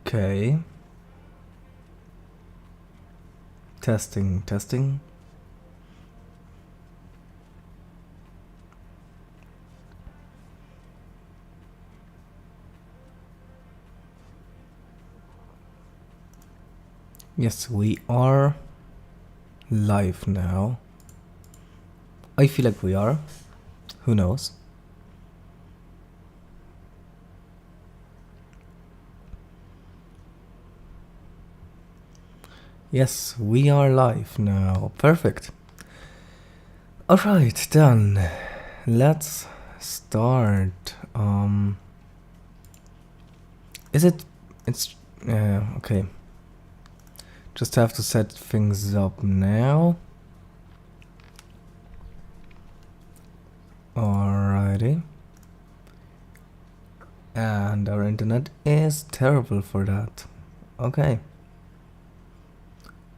Okay. Testing, testing. Yes, we are live now. I feel like we are. Who knows? Yes, we are live now. Perfect. Alright, then. Let's start. Is it... It's... okay. Just have to set things up now. Alrighty. And our internet is terrible for that. Okay.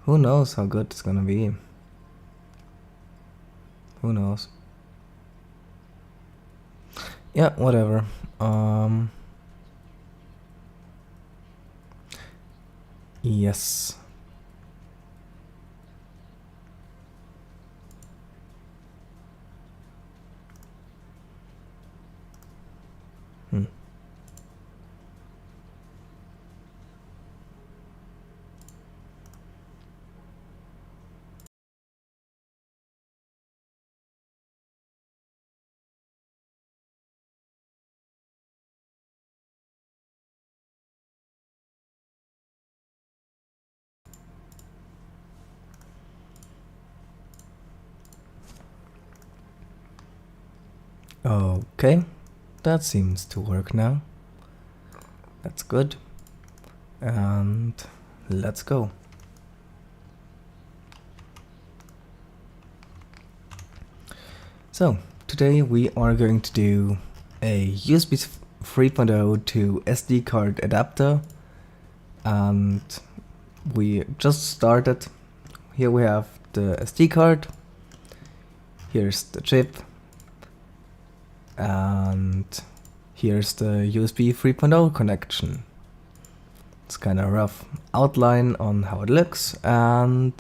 Who knows how good it's gonna be? Who knows? Yeah, whatever. Yes. Okay, that seems to work now. That's good. And let's go. So, today we are going to do a USB 3.0 to SD card adapter. And we just started. Here we have the SD card. Here's the chip. And here's the USB 3.0 connection. It's kind of rough outline on how it looks, and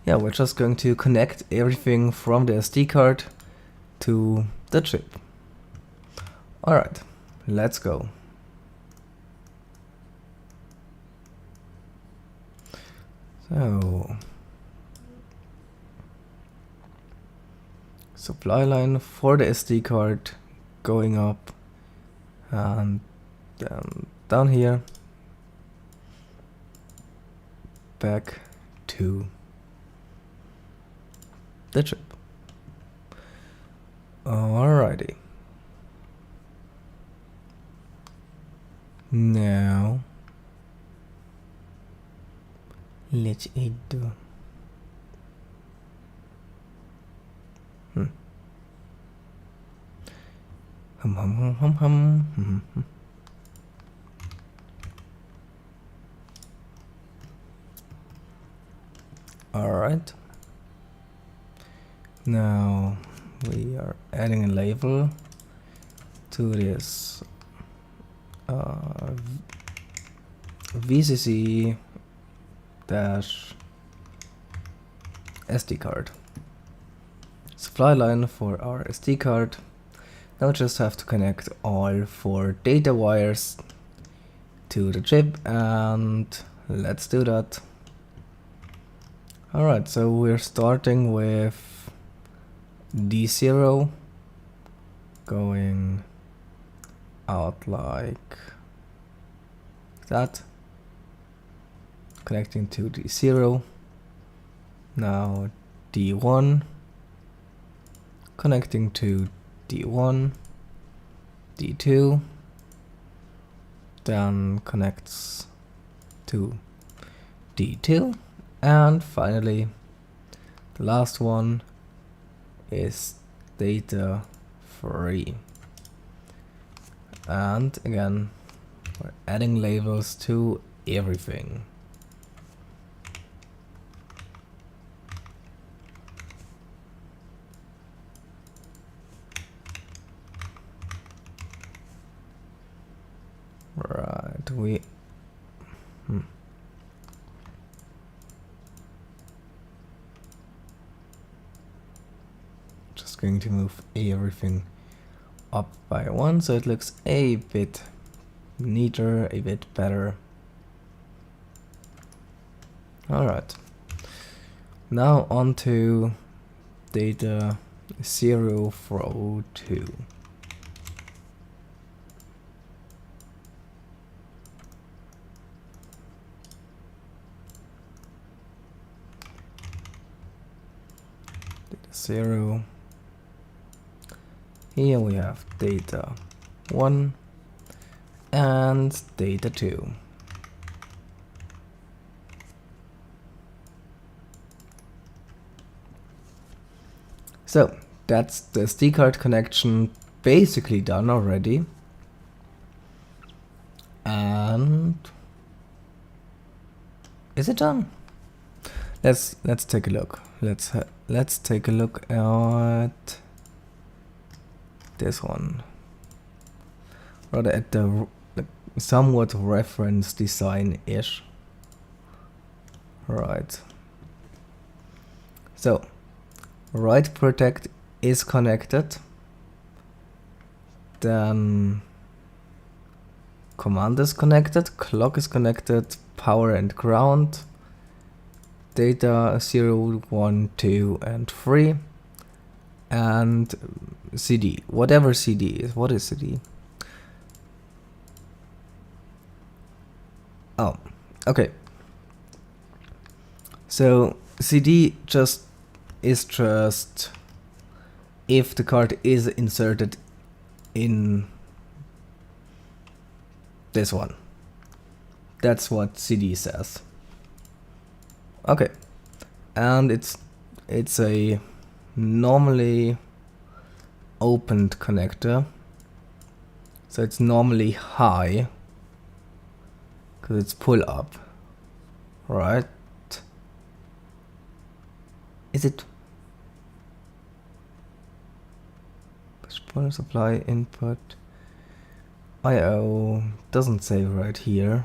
yeah, we're just going to connect everything from the SD card to the chip. Alright, let's go. So, supply line for the SD card going up, and then down here back to the chip. Alrighty. Now let's add the Alright. Now we are adding a label to this VCC dash SD card. Supply line for our SD card. Now we just have to connect all 4 data wires to the chip, and let's do that. Alright, so we're starting with D0 going out like that, connecting to D0. Now D1 connecting to D1, D2, then connects to D2, and finally the last one is data 3. And again, we're adding labels to everything. Right, we Just going to move everything up by one so it looks a bit neater, a bit better. Alright. Now on to data 0 throw 2. Data 0. Here we have data 1 and data 2. So that's the SD card connection basically done already. And is it done? Let's take a look. Let's take a look at this one. Rather at the somewhat reference design-ish. Right. So write protect is connected. Then command is connected, clock is connected, power and ground, data 0, 1, 2 and 3, and CD, whatever CD is. What is CD? Oh, okay. So CD is just if the card is inserted in this one. That's what CD says. Okay, and it's a normally opened connector, so it's normally high because it's pull up, right? Is it push pull supply input IO? Doesn't say right here.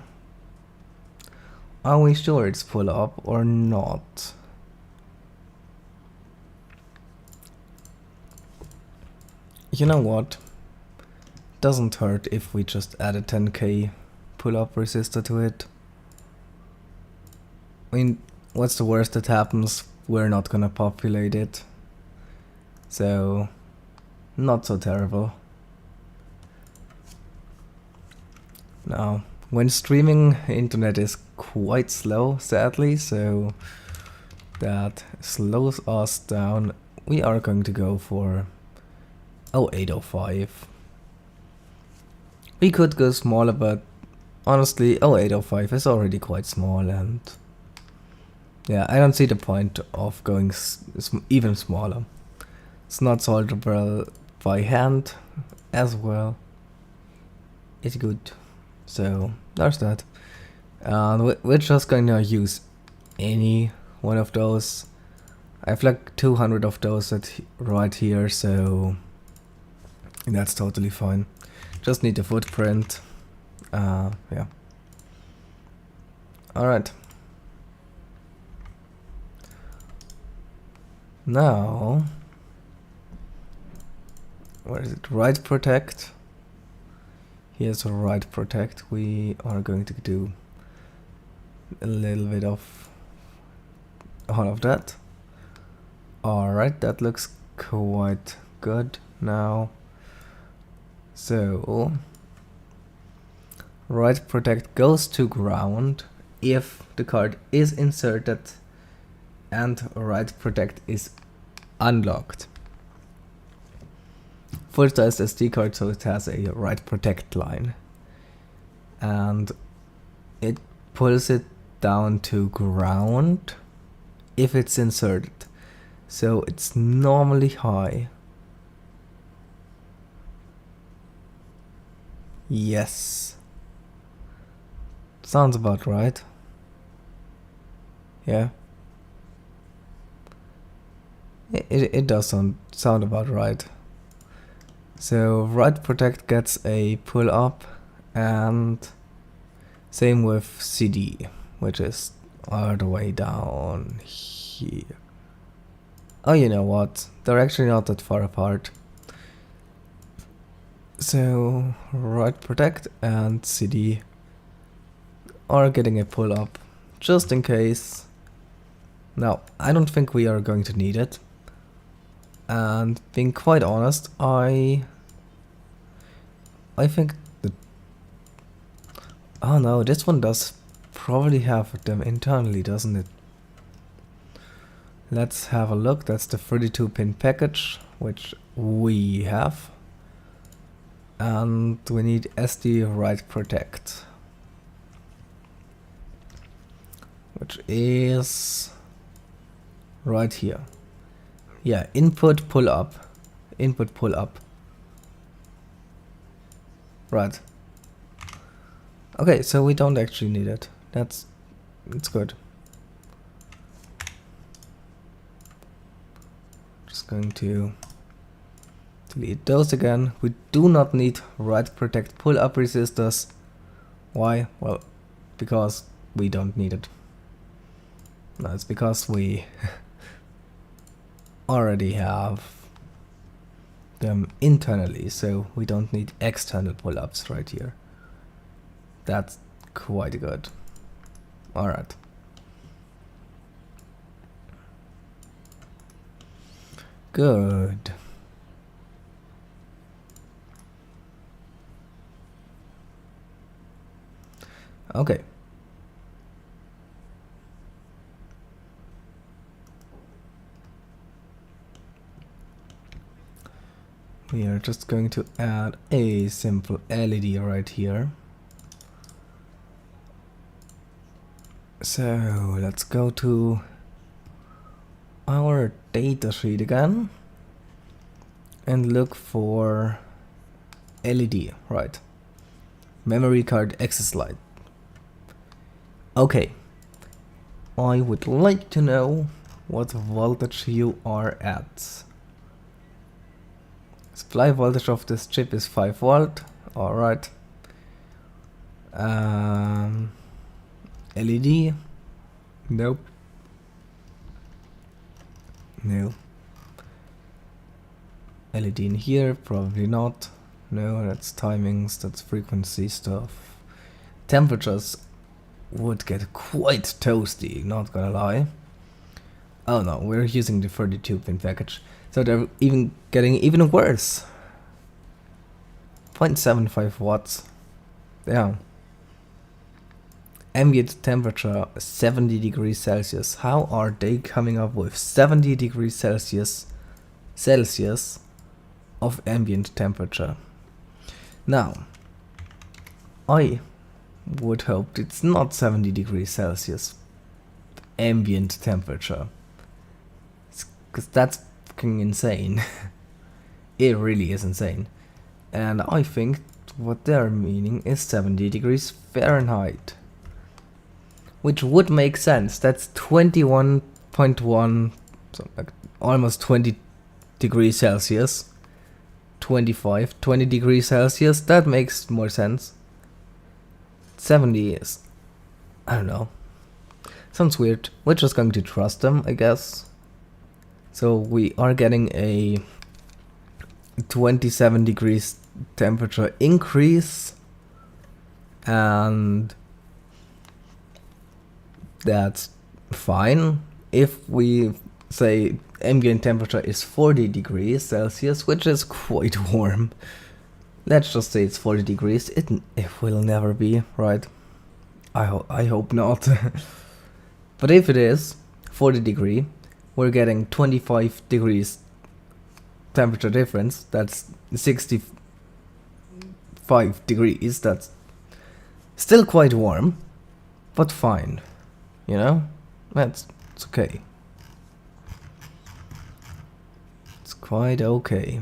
Are we sure it's pull up or not? You know what? Doesn't hurt if we just add a 10k pull up resistor to it. I mean, what's the worst that happens? We're not gonna populate it. So, not so terrible. Now, when streaming, internet is quite slow, sadly, so that slows us down. We are going to go for 0805. We could go smaller, but honestly 0805 is already quite small, and yeah, I don't see the point of going even smaller. It's not solderable by hand as well. It's good. So there's that. And we're just going to use any one of those. I have like 200 of those right here, so that's totally fine. Just need a footprint. Yeah. Alright. Now, where is it? Write protect. Here's a write protect. We are going to do a little bit of all of that. Alright, that looks quite good now. So, write protect goes to ground if the card is inserted and write protect is unlocked. Full size SD card, so it has a write protect line, and it pulls it down to ground if it's inserted, so it's normally high. Yes, sounds about right. Yeah, it does sound about right. So write protect gets a pull up and Same with CD, which is all the way down here. Oh, you know what? They're actually not that far apart. So write protect and CD are getting a pull up just in case. Now, I don't think we are going to need it. And being quite honest, I think that... Oh no, this one does probably have them internally, doesn't it? Let's have a look. That's the 32-pin package, which we have. And we need SD write protect, which is right here. Yeah, input pull up. Input pull up. Right. Okay, so we don't actually need it. It's good. Just going to delete those again. We do not need write protect pull up resistors. Why? Well, because we don't need it. No, it's because we already have them internally, so we don't need external pull-ups right here. That's quite good. Alright. Good. Okay. We are just going to add a simple LED right here. So let's go to our datasheet again and look for LED, right? Memory card access light. Okay, I would like to know what voltage you are at. Supply voltage of this chip is 5 volt. Alright. LED? Nope. No. LED in here? Probably not. No, that's timings, that's frequency stuff. Temperatures would get quite toasty, not gonna lie. Oh no, we're using the 32-pin package. So they're even getting even worse. 0.75 watts. Yeah. Ambient temperature 70 degrees Celsius. How are they coming up with 70 degrees Celsius of ambient temperature? Now, I would hope it's not 70 degrees Celsius ambient temperature. Because that's fucking insane. It really is insane. And I think what they're meaning is 70 degrees Fahrenheit. Which would make sense. That's 21.1, so like almost 20 degrees Celsius. 20 degrees Celsius, that makes more sense. 70 is, I don't know. Sounds weird. We're just going to trust them, I guess. So we are getting a 27 degrees temperature increase, and that's fine. If we say ambient temperature is 40 degrees Celsius, which is quite warm, let's just say it's 40 degrees, it will never be, right? I hope not. But if it is 40 degree, we're getting 25 degrees temperature difference. That's 65 degrees. That's still quite warm, but fine. You know, it's okay. It's quite okay.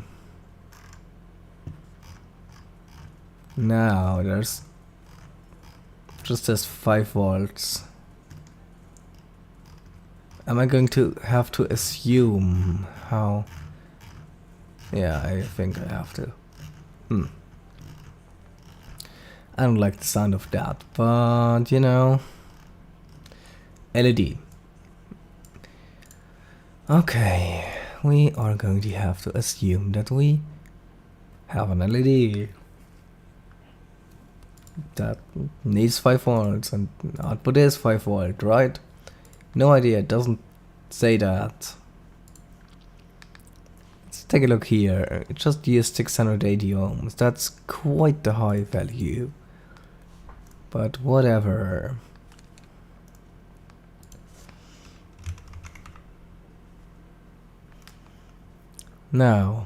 Now there's just as 5 volts. Am I going to have to assume how? Yeah, I think I have to. I don't like the sound of that, but you know, LED. Okay, we are going to have to assume that we have an LED that needs 5 volts and output is 5 volt, right? No idea, it doesn't say that. Let's take a look here. It just used 680 ohms. That's quite the high value. But whatever. Now,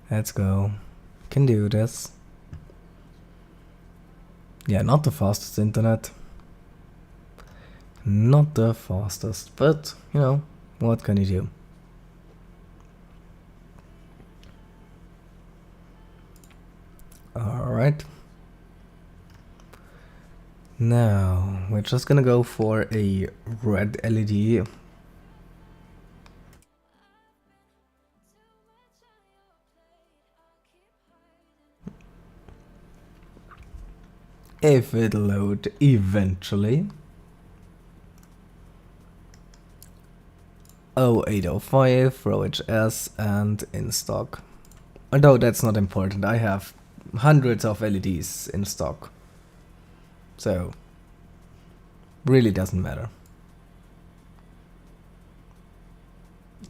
let's go. Can do this. Yeah, not the fastest internet. Not the fastest, but you know, what can you do? Alright. Now, we're just gonna go for a red LED. If it'll load eventually. 0805, ROHS, and in stock. Although that's not important, I have hundreds of LEDs in stock. So, really doesn't matter.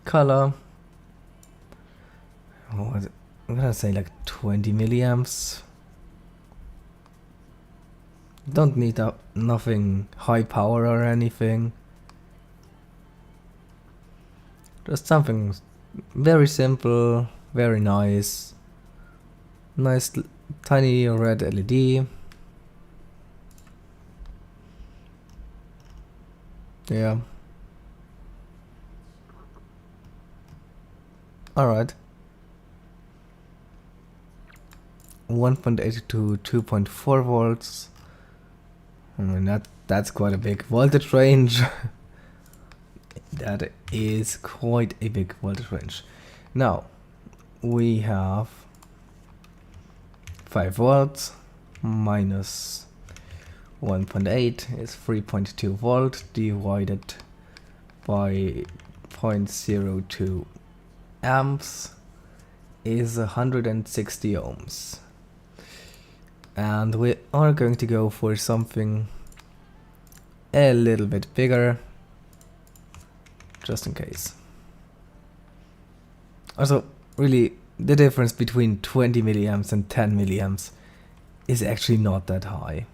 Color. Oh, I'm gonna say like 20 milliamps. Don't need nothing high power or anything. Just something very simple, very nice. Nice tiny red LED. Yeah. Alright. 1.8 to 2.4 volts. I mean that's quite a big voltage range. That is quite a big voltage range. Now we have 5 volts minus 1.8 is 3.2 volt divided by 0.02 amps is 160 ohms. And we are going to go for something a little bit bigger, just in case. Also, really, the difference between 20 milliamps and 10 milliamps is actually not that high.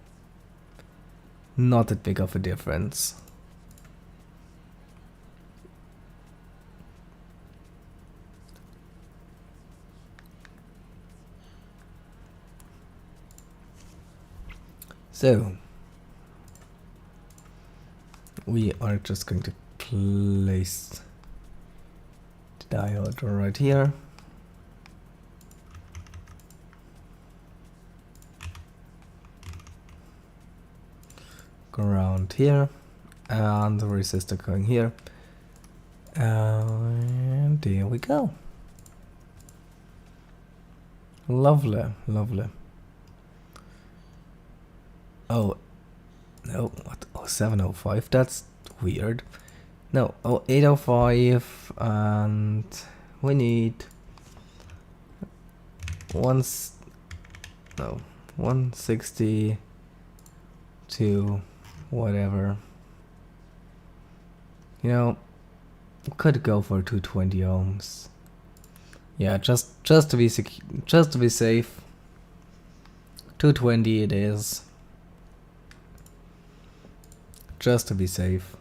Not that big of a difference. So, we are just going to place the diode right here. Ground here, and the resistor going here. And there we go. Lovely, lovely. Oh, no, what? Oh, 705, that's weird. No, oh, 805, and we need 160 to whatever. You know, could go for 220 ohms. Yeah, just to be safe. 220 it is. Just to be safe.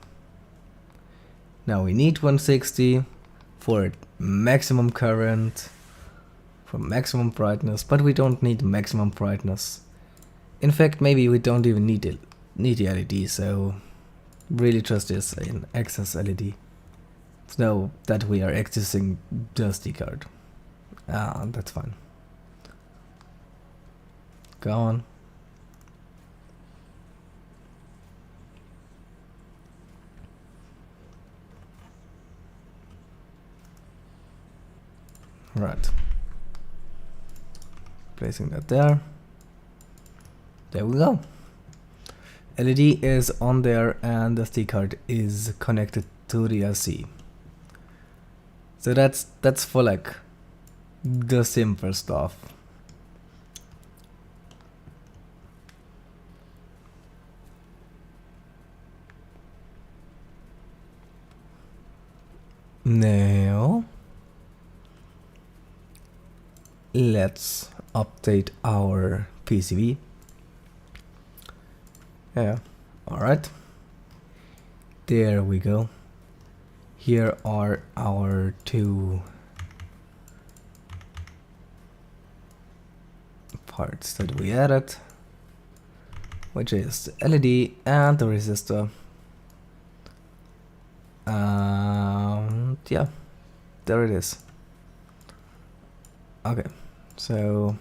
Now we need 160 for maximum current, for maximum brightness, but we don't need maximum brightness. In fact, maybe we don't even need the LED, so really just is an access LED. So that we are accessing the SD card. That's fine. Go on. Right. placing that there. There we go. LED is on there and the SD card is connected to the LC. So that's for like the simple stuff. Now let's update our PCB. Yeah, alright. There we go. Here are our two parts that we added, which is the LED and the resistor. And yeah, there it is. Okay, so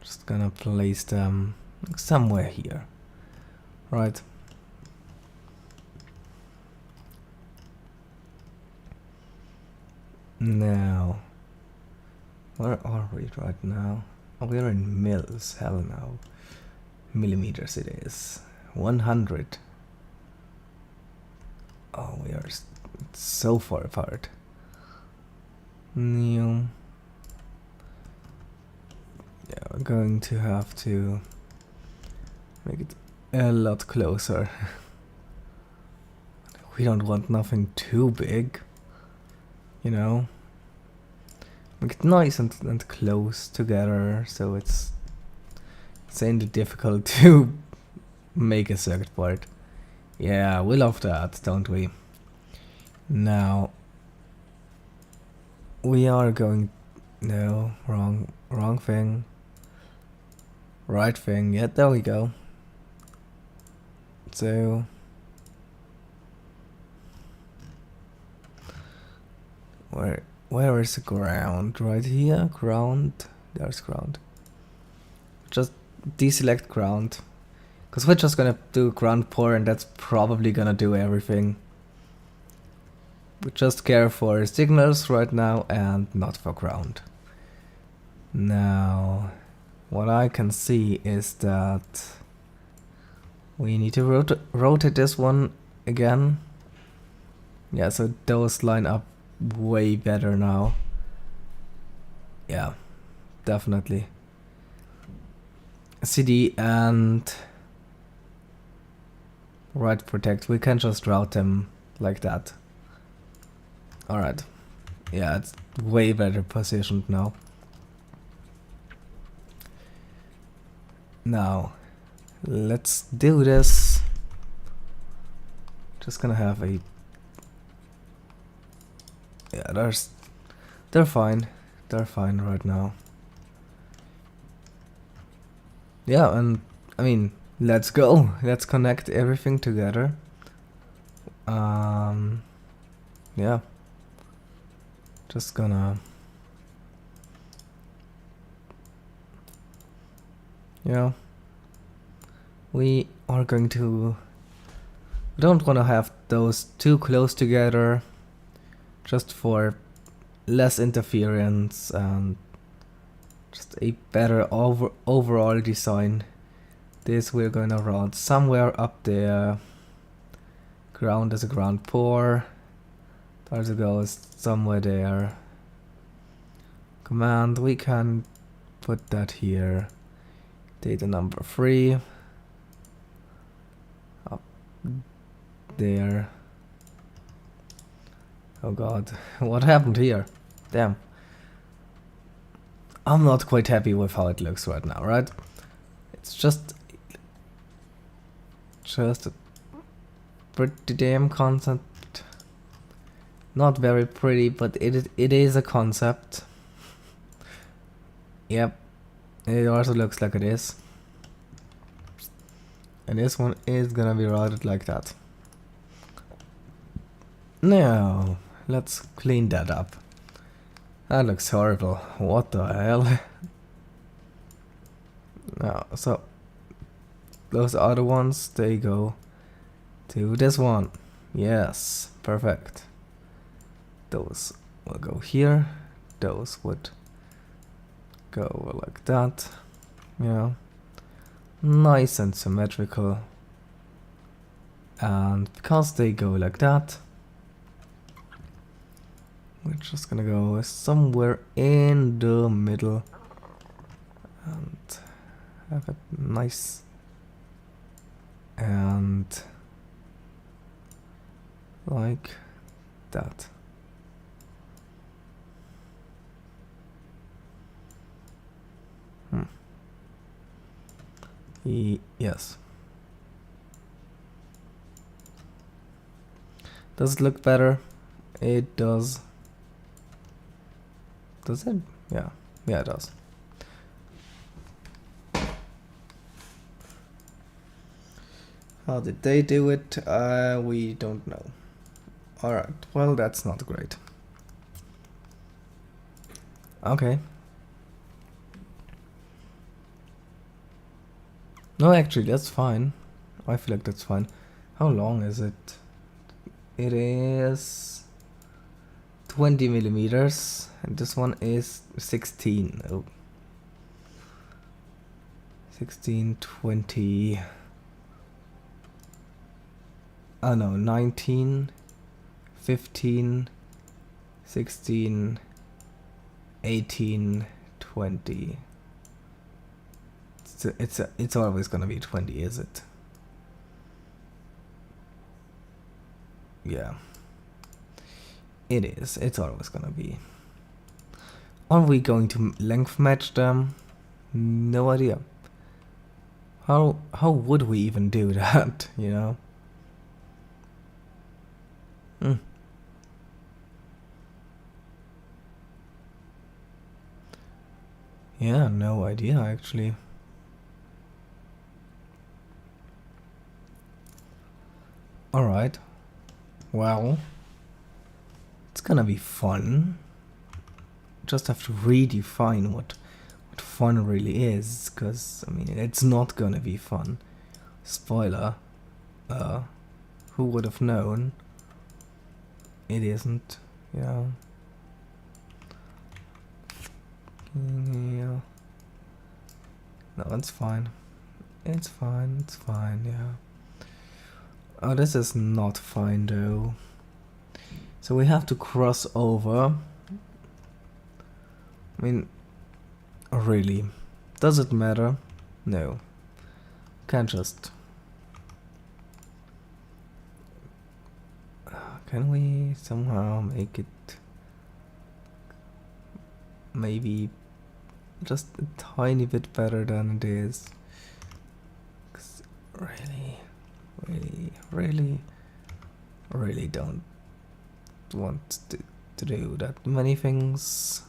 just gonna place them somewhere here, right? Now, where are we right now? Oh, we're in mils. Hell no. Millimeters it is. 100. Oh, we are so far apart. Yeah, we're going to have to make it a lot closer. We don't want nothing too big, you know. Make it nice and close together, so it's insanely difficult to make a circuit board. Yeah, we love that, don't we? Now we are going... No, wrong thing. Right thing. Yeah, there we go. So where is the ground? Right here? Ground. There's ground. Just deselect ground. Because we're just gonna do ground pour and that's probably gonna do everything. We just care for signals right now and not for ground. Now, what I can see is that we need to rotate this one again. Yeah, so those line up way better now. Yeah, definitely. CD and right protect, we can just route them like that. Alright. Yeah, it's way better positioned now. Now, let's do this. Just gonna have a... Yeah, they're fine. They're fine right now. Yeah, and I mean, let's go. Let's connect everything together. Yeah. Just gonna... Yeah. We are going to... We don't want to have those too close together. Just for less interference and just a better overall design. This we're gonna route somewhere up there. Ground is a ground pour. There goes somewhere there. Command, we can put that here. Data number 3. Up there. Oh god, what happened here? Damn. I'm not quite happy with how it looks right now, right? It's just a pretty damn concept. Not very pretty, but it is a concept. Yep, it also looks like it is. And this one is gonna be routed like that. Now, let's clean that up. That looks horrible. What the hell? Now, so those other ones, they go to this one. Yes, perfect. Those will go here. Those would go like that. Yeah, nice and symmetrical. And because they go like that, we're just gonna go somewhere in the middle and have it nice and like that. Yes. Does it look better? It does. Does it? Yeah. Yeah, it does. How did they do it? We don't know. Alright, well, that's not great. Okay. No, actually, that's fine. I feel like that's fine. How long is it? It is 20 millimeters, and this one is 16. Oh. 16, 20. Oh no, 19, 15, 16, 18, 20. It's always gonna be 20, is it? Yeah. It is. It's always gonna be. Are we going to length match them? No idea. How would we even do that, you know? Yeah, no idea actually. Alright. Well, it's gonna be fun. Just have to redefine what fun really is, because I mean it's not gonna be fun. Spoiler. Who would have known? It isn't, yeah. Yeah. No, it's fine. It's fine, it's fine, yeah. Oh, this is not fine though. So we have to cross over. I mean, really, does it matter? No. Can't just... Can we somehow make it maybe just a tiny bit better than it is? 'Cause really don't want to do that many things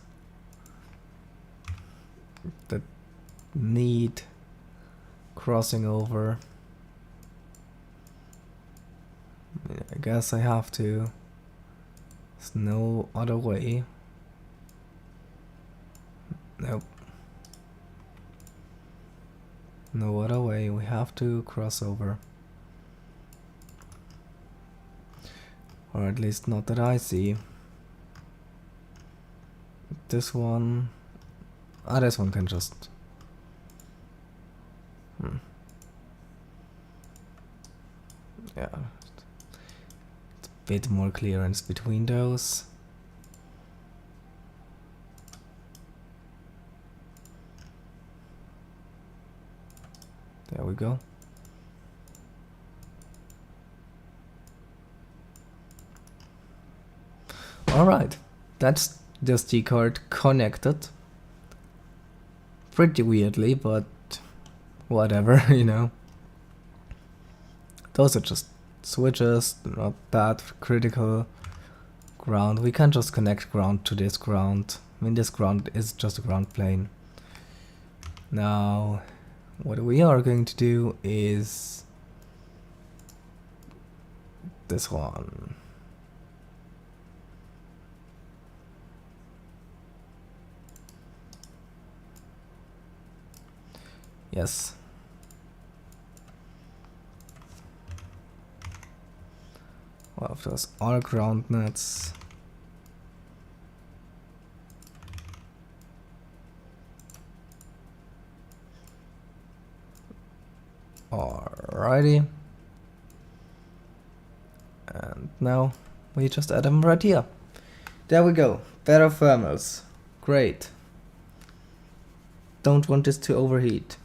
that need crossing over. I guess I have to. There's no other way. Nope. No other way, we have to cross over. Or at least not that I see. This one... Ah, this one can just... Yeah. It's a bit more clearance between those. There we go. Alright, that's the SD card connected. Pretty weirdly, but whatever, you know. Those are just switches, not that critical. Ground, we can't just connect ground to this ground. I mean, this ground is just a ground plane. Now, what we are going to do is this one. Yes. Well, if those are ground nets. Alrighty. And now we just add them right here. There we go. Better thermals. Great. Don't want this to overheat.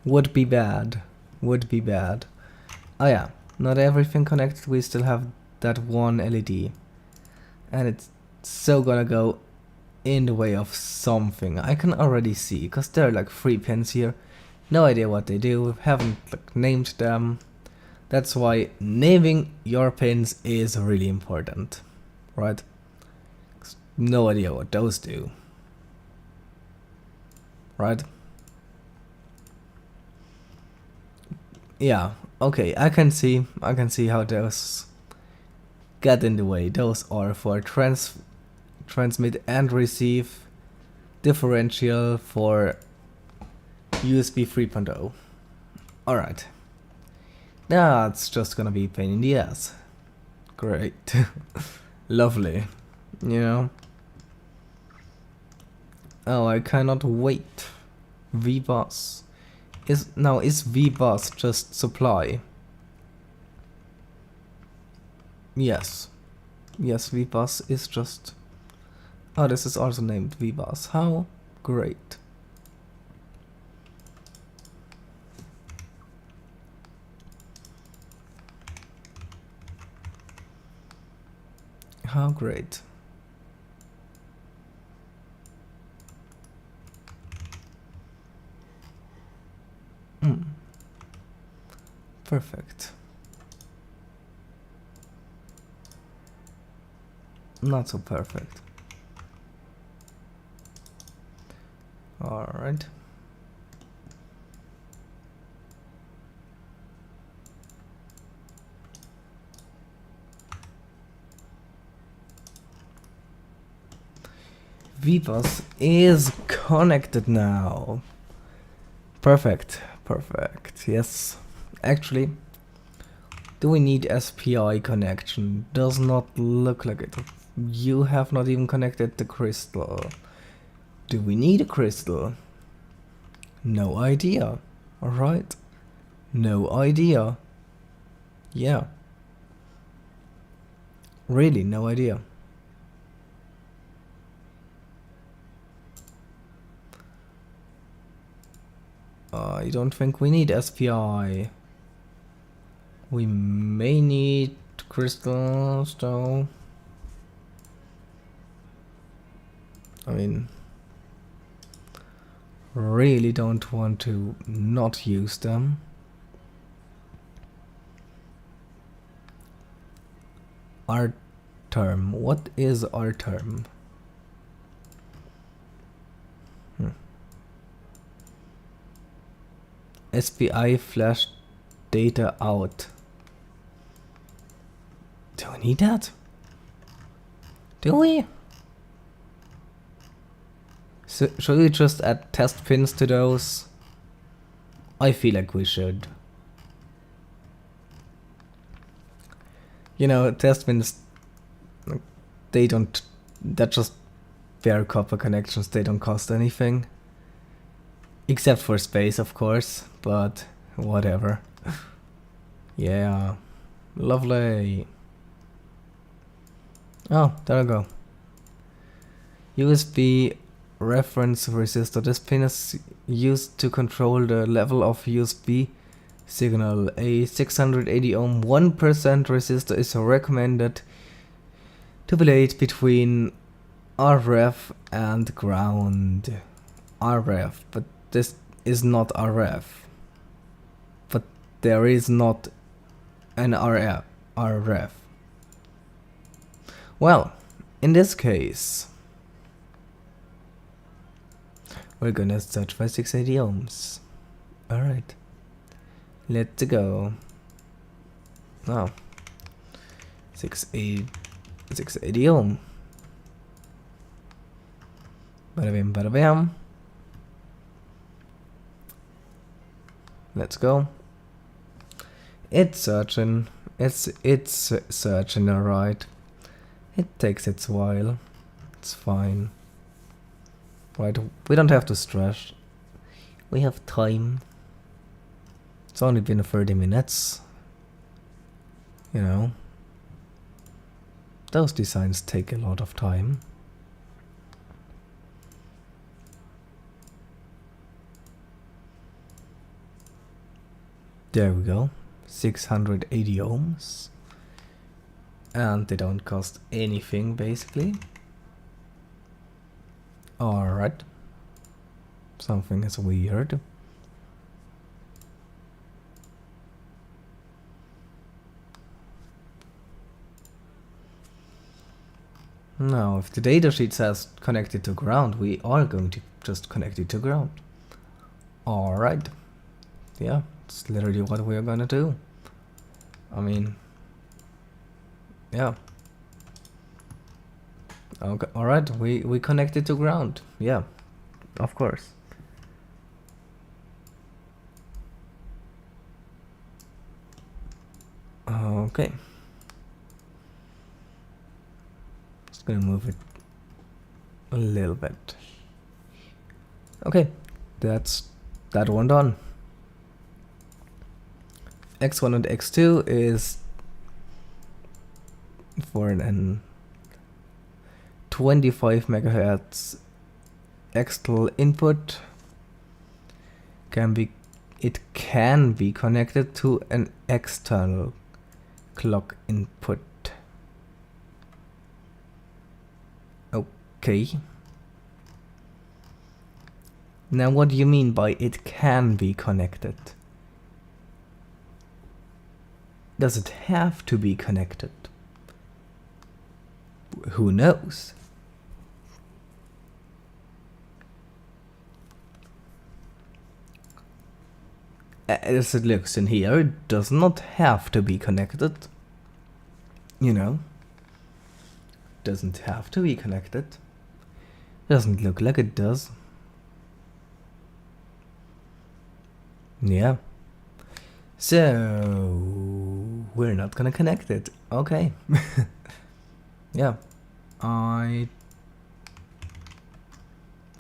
Would be bad. Would be bad. Oh yeah, not everything connected. We still have that one LED. And it's so gonna go in the way of something. I can already see, because there are like 3 pins here. No idea what they do. Haven't like named them. That's why naming your pins is really important. Right? No idea what those do. Right? Yeah, okay, I can see how those get in the way. Those are for transmit and receive, differential for USB 3.0. Alright. That's just gonna be a pain in the ass. Great. Lovely. You know? Oh, I cannot wait. VBus. Is VBus just supply? Yes. Yes, VBus is just... Oh, this is also named VBus. How great. How great. Perfect. Not so perfect. Alright. VBus is connected now. Perfect. Perfect. Yes. Actually, do we need SPI connection? Does not look like it. You have not even connected the crystal. Do we need a crystal? No idea. Alright. No idea. Yeah. Really, no idea. I don't think we need SPI. We may need crystals though. I mean, really don't want to not use them. R term. What is R term? SPI flash data out. Do we need that? Do we? So, should we just add test pins to those? I feel like we should. You know, test pins, they don't, they're just bare copper connections, they don't cost anything. Except for space, of course, but whatever. Yeah, lovely. Oh, there we go. USB reference resistor. This pin is used to control the level of USB signal. A 680 ohm 1% resistor is recommended to be laid between RF and ground. RF, but this is not RF. But there is not an RF. Well, in this case, we're gonna search for 680 ohms. Alright. Let's go. Oh. 680 ohm. Bada bam, bada bam. Let's go. It's searching. It's searching, alright. It takes its while. It's fine. Right, we don't have to stress. We have time. It's only been 30 minutes. You know, those designs take a lot of time. There we go. 680 ohms. And they don't cost anything, basically. Alright. Something is weird. Now, if the datasheet says connected to ground, we are going to just connect it to ground. Alright. Yeah, it's literally what we are gonna do. I mean, yeah. Okay, alright, we connected to ground. Yeah, of course. Okay. Just gonna move it a little bit. Okay, that's that one done. X1 and X2 is for an 25 megahertz external input. It can be connected to an external clock input. Okay. Now what do you mean by it can be connected? Does it have to be connected? Who knows? As it looks in here, it does not have to be connected. You know, doesn't have to be connected. Doesn't look like it does. Yeah. So we're not gonna connect it. Okay. Yeah. I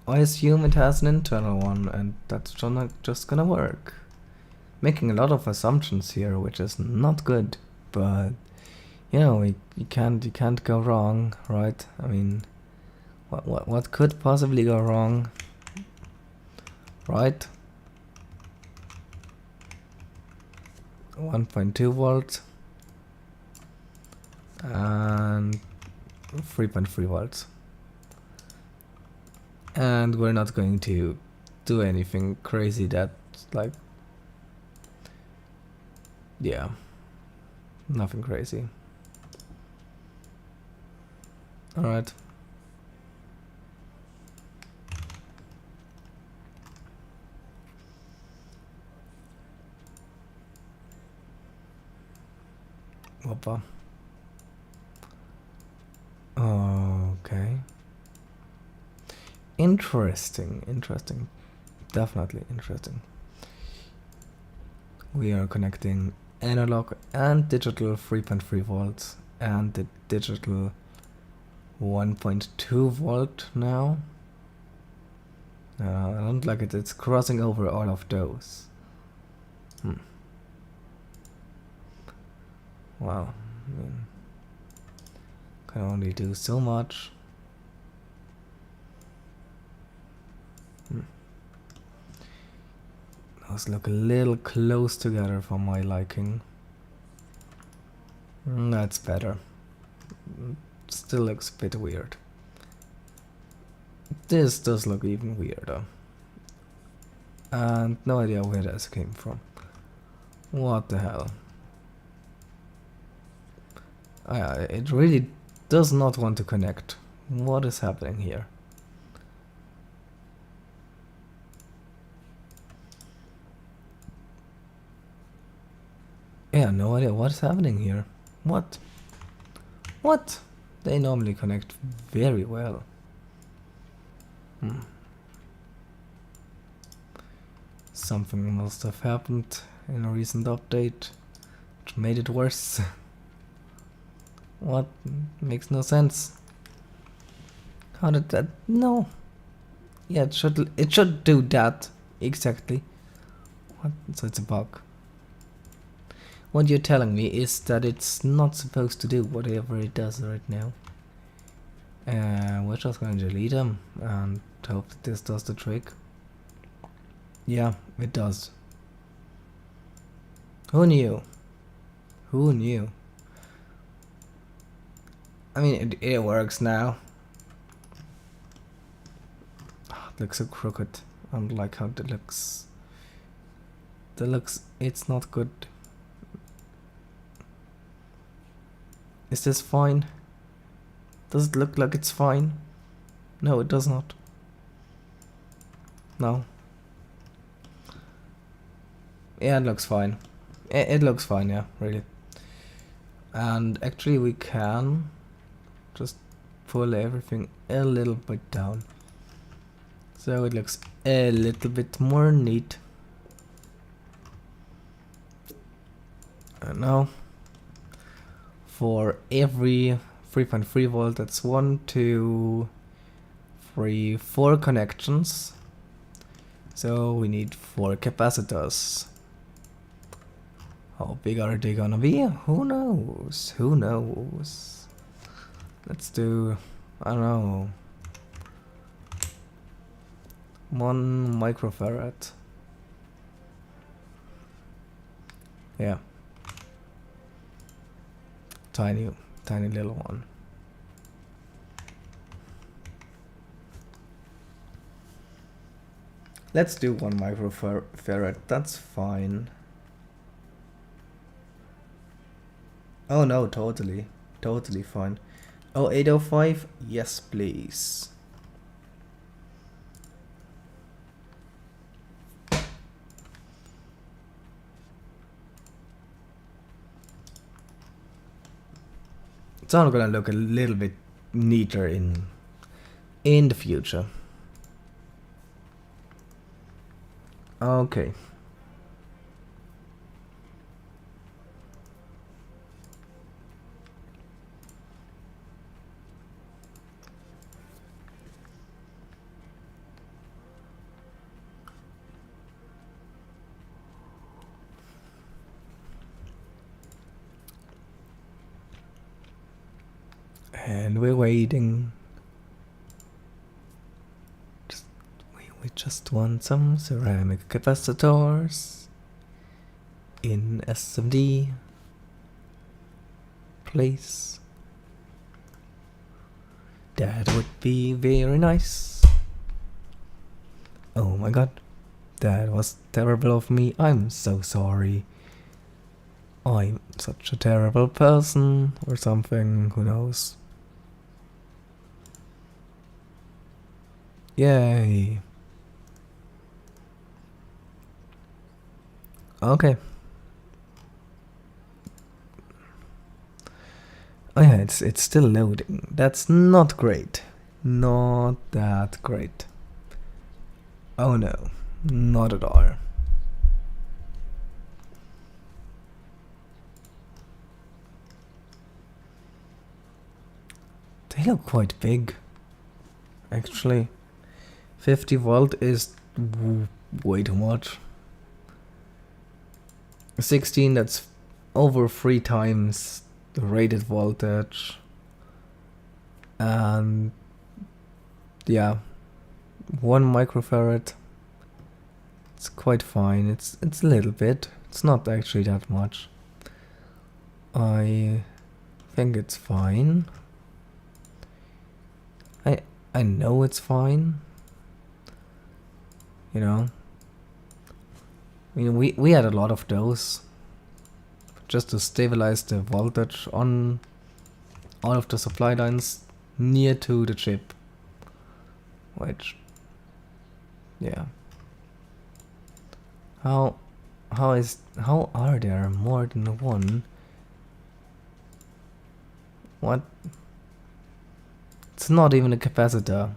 assume it has an internal one, and that's just gonna work. Making a lot of assumptions here, which is not good, but you know, you can't go wrong, right? I mean, what could possibly go wrong, right? 1.2 volts and 3.3 volts, and we're not going to do anything crazy that's like, yeah, nothing crazy. Alright. Whoppa. Okay. Interesting. Definitely interesting. We are connecting analog and digital 3.3 volts and the digital 1.2 volt now. I don't like it, it's crossing over all of those. Wow, I mean, can only do so much. Those look a little close together for my liking. That's better. Still looks a bit weird. This does look even weirder. And no idea where this came from. What the hell? It really does not want to connect. What is happening here? Yeah, no idea what is happening here. What? What? They normally connect very well. Something must have happened in a recent update which made it worse. What? Makes no sense. How did that? No. Yeah, it should do that exactly. What? So it's a bug. What you're telling me is that it's not supposed to do whatever it does right now. We're just going to delete them and hope that this does the trick. Yeah, it does. Who knew? Who knew? I mean, it works now. It looks so crooked. I don't like how that looks. It's not good. Is this fine? Does it look like it's fine? No, it does not. No. Yeah, it looks fine. It looks fine, yeah, really. And actually we can just pull everything a little bit down. So it looks a little bit more neat. And now, for every 3.3 volt, that's 1, 2, 3, 4 connections. So we need 4 capacitors. How big are they gonna be? Who knows? Who knows? Let's do, I don't know, 1 microfarad. Yeah. Tiny little one. Let's do 1 microfarad, that's fine. Oh no, totally fine. Oh, 805? Yes, please. It's all gonna look a little bit neater in the future. Okay. And we're waiting. We just want some ceramic capacitors in SMD. Please. That would be very nice. Oh my god. That was terrible of me. I'm so sorry. I'm such a terrible person or something. Who knows? Yay. Okay. Oh yeah, it's still loading. That's not great. Not that great. Oh no, not at all. They look quite big. Actually, 50 volt is way too much. 16, that's over 3 times the rated voltage. And yeah, 1 microfarad. It's quite fine. It's a little bit. It's not actually that much. I think it's fine. I know it's fine. You know. I mean, we had a lot of those just to stabilize the voltage on all of the supply lines near to the chip. Which, yeah. How are there more than one? What? It's not even a capacitor.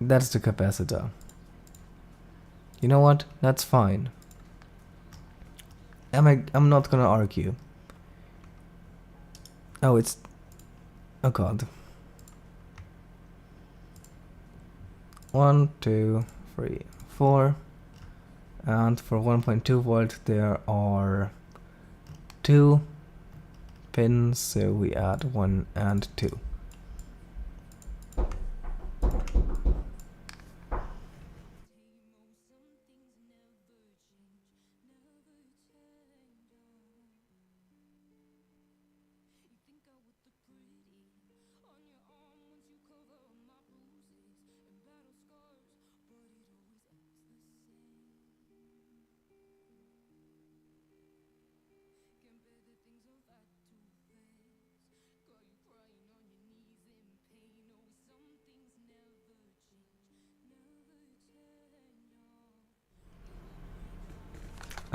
That's the capacitor. You know what? That's fine. I'm not gonna argue. Oh, it's... Oh god. 1, 2, 3, 4, and for 1.2 volt there are 2 pins, so we add 1 and 2.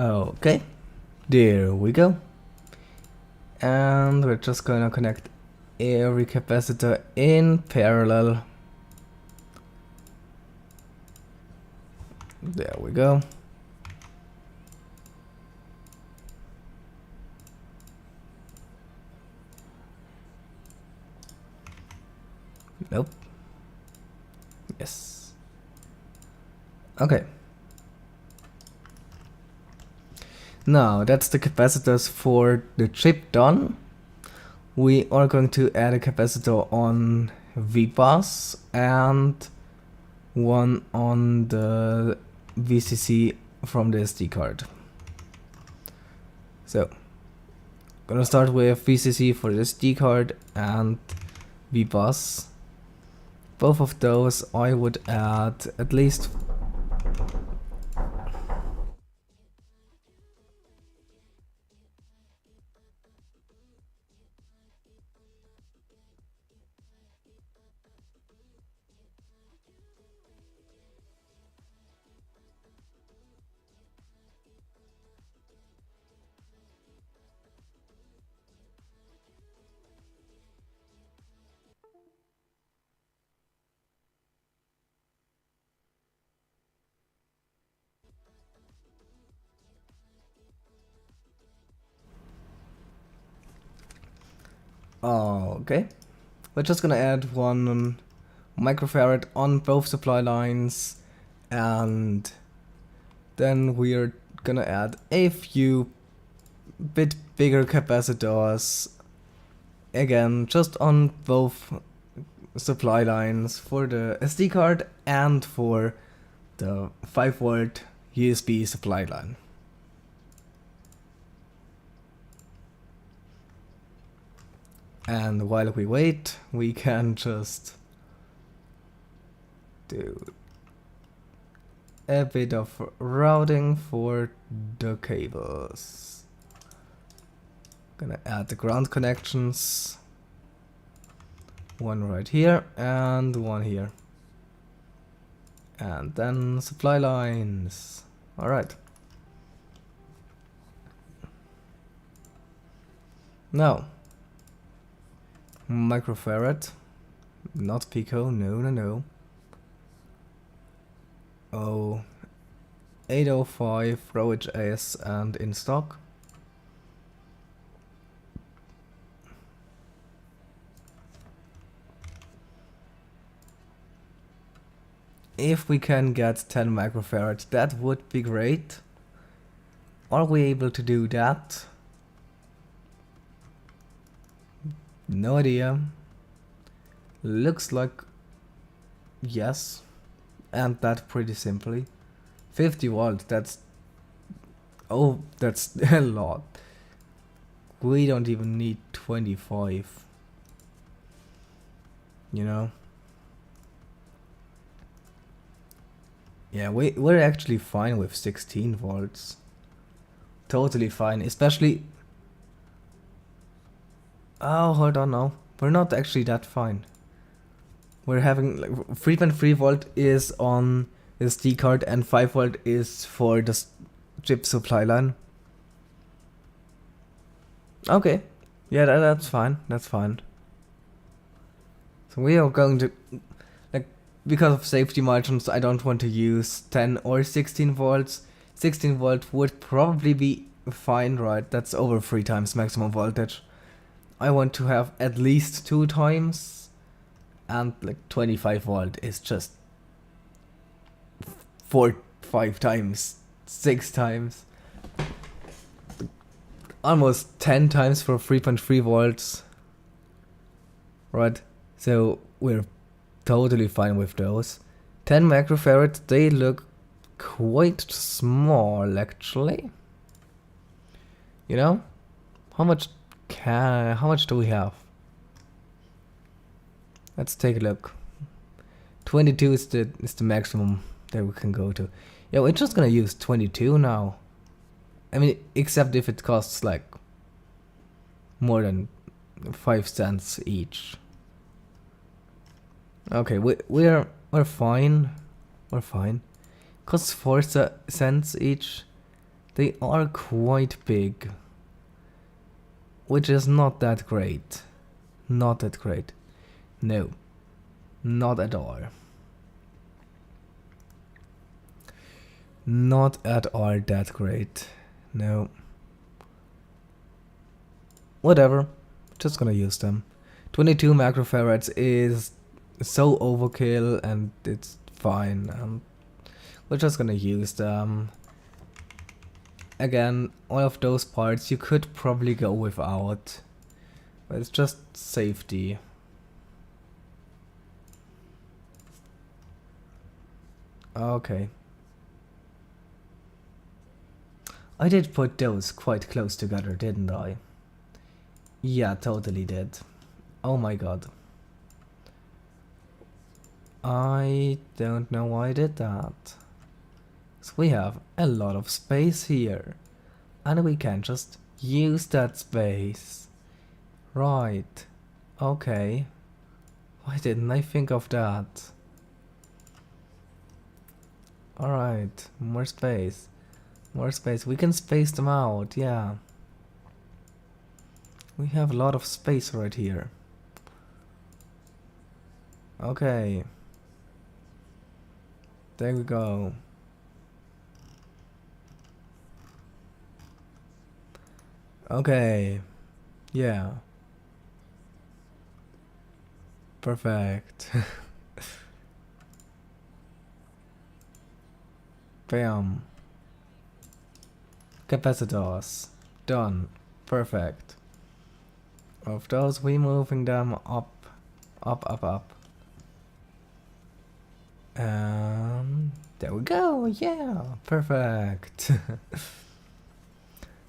Okay, there we go. And we're just gonna connect every capacitor in parallel. There we go. Nope. Yes. Okay. Now that's the capacitors for the chip done. We are going to add a capacitor on VBus and one on the VCC from the SD card. So, gonna start with VCC for the SD card and VBus. Both of those I would add at least . Okay, we're just gonna add 1 microfarad on both supply lines, and then we're gonna add a few bit bigger capacitors again just on both supply lines for the SD card and for the 5 volt USB supply line. And while we wait, we can just do a bit of routing for the cables. Gonna add the ground connections. 1 right here and 1 here. And then supply lines. Alright. Now, microfarad, not pico, no. Oh, 805 row HS and in stock. If we can get 10 microfarad, that would be great. Are we able to do that? No idea. Looks like yes. And that pretty simply. 50 volt, that's... oh, that's a lot. We don't even need 25. You know? Yeah, we're actually fine with 16 volts. Totally fine, especially... oh, hold on, no. We're not actually that fine. We're having like 3.3 volt is on the SD card and 5 volt is for the chip supply line. Okay, yeah, that's fine. That's fine. So we are going to, like, because of safety margins, I don't want to use 10 or 16 volts. 16 volt would probably be fine, right? That's over 3 times maximum voltage. I want to have at least 2 times, and like 25 volt is just 4, 5 times, 6 times, almost 10 times for 3.3 volts, right? So we're totally fine with those. 10 microfarads, they look quite small actually. You know, how much do we have? Let's take a look. 22 is the maximum that we can go to. Yeah, we're just gonna use 22 now. I mean, except if it costs like more than 5 cents each. Okay, we're fine. We're fine. Costs 4 cents each. They are quite big, which is not that great. Not that great. No, not at all. Not at all that great. No. Whatever. Just gonna use them. 22 microfarads is so overkill and it's fine. We're just gonna use them. Again, all of those parts you could probably go without. But it's just safety. Okay. I did put those quite close together, didn't I? Yeah, totally did. Oh my god. I don't know why I did that. So we have a lot of space here. And we can just use that space. Right. Okay. Why didn't I think of that? Alright, more space. More space. We can space them out, yeah. We have a lot of space right here. Okay. There we go. Okay. Yeah. Perfect. Bam. Capacitors. Done. Perfect. Of those, we moving them up. Up. And there we go. Yeah. Perfect.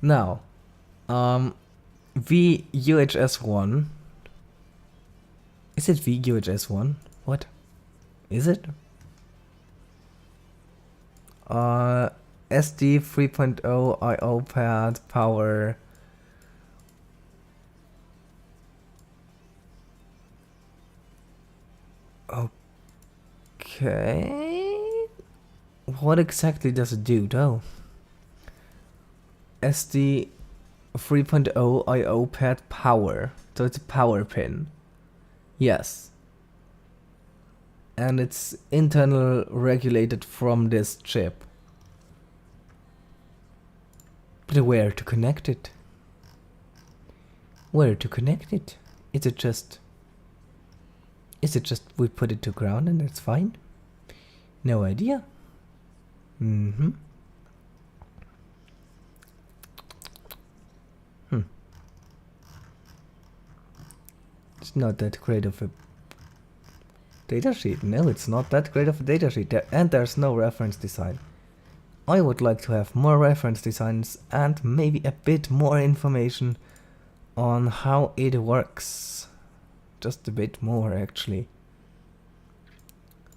Now, VUHS1. Is it VUHS1? What? Is it? SD 3.0 IO pad power. Okay. What exactly does it do though? SD 3.0 IO pad power. So it's a power pin. Yes. And it's internal regulated from this chip. But where to connect it? Where to connect it? Is it just we put it to ground and it's fine? No idea. It's not that great of a datasheet. No, it's not that great of a datasheet. And there's no reference design. I would like to have more reference designs and maybe a bit more information on how it works. Just a bit more actually.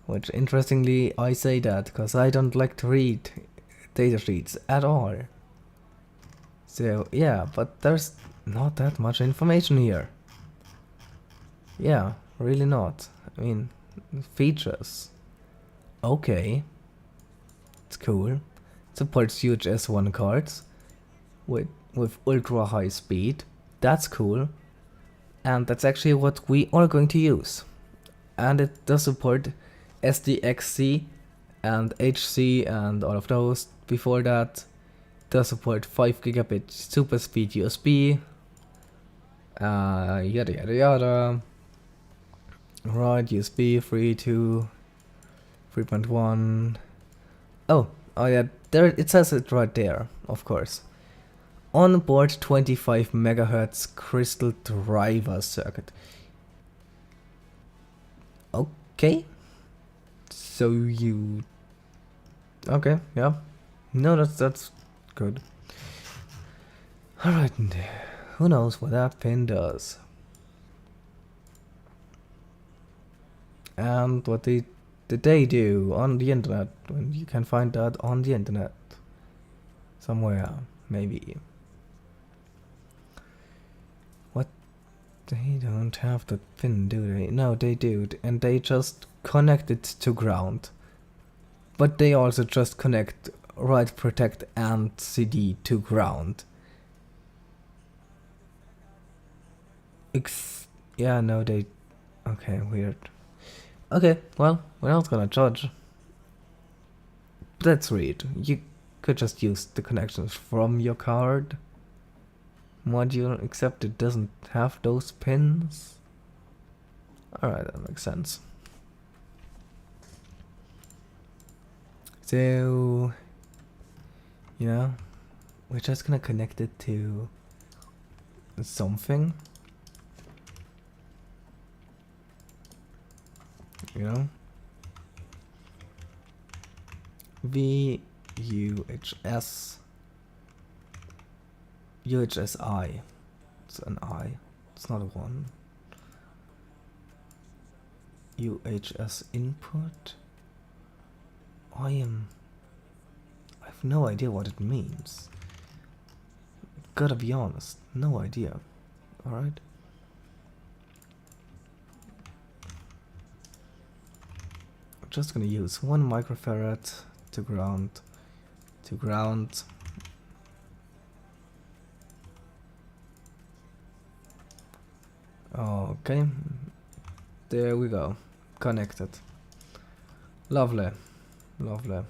Which interestingly I say that because I don't like to read datasheets at all. So yeah, but there's not that much information here. Yeah, really not. I mean, features. Okay. It's cool. It supports UHS-1 cards with ultra high speed. That's cool. And that's actually what we are going to use. And it does support SDXC and HC and all of those. Before that, it does support 5 gigabit super speed USB. Yada yada yada. Right, USB 3.2, 3.1. Oh yeah, there it says it right there, of course. On board 25 megahertz crystal driver circuit. Okay. So you... Okay, yeah. No, that's good. Alright, who knows what that pin does. And what did they do on the internet? When you can find that on the internet. Somewhere, maybe. What? They don't have the pin, do they? No, they do, and they just connect it to ground. But they also just connect write protect and CD to ground. Yeah, no, they... Okay, weird. Okay, well, we're not gonna judge. Let's read. You could just use the connections from your card module, except it doesn't have those pins. Alright, that makes sense. So, you know, we're just gonna connect it to something. You know? VUHS UHSI. It's an I. It's not a 1. UHS input. I have no idea what it means. Gotta be honest, no idea. Alright. I'm just gonna use 1 microfarad to ground. Okay. There we go. Connected. Lovely. Lovely.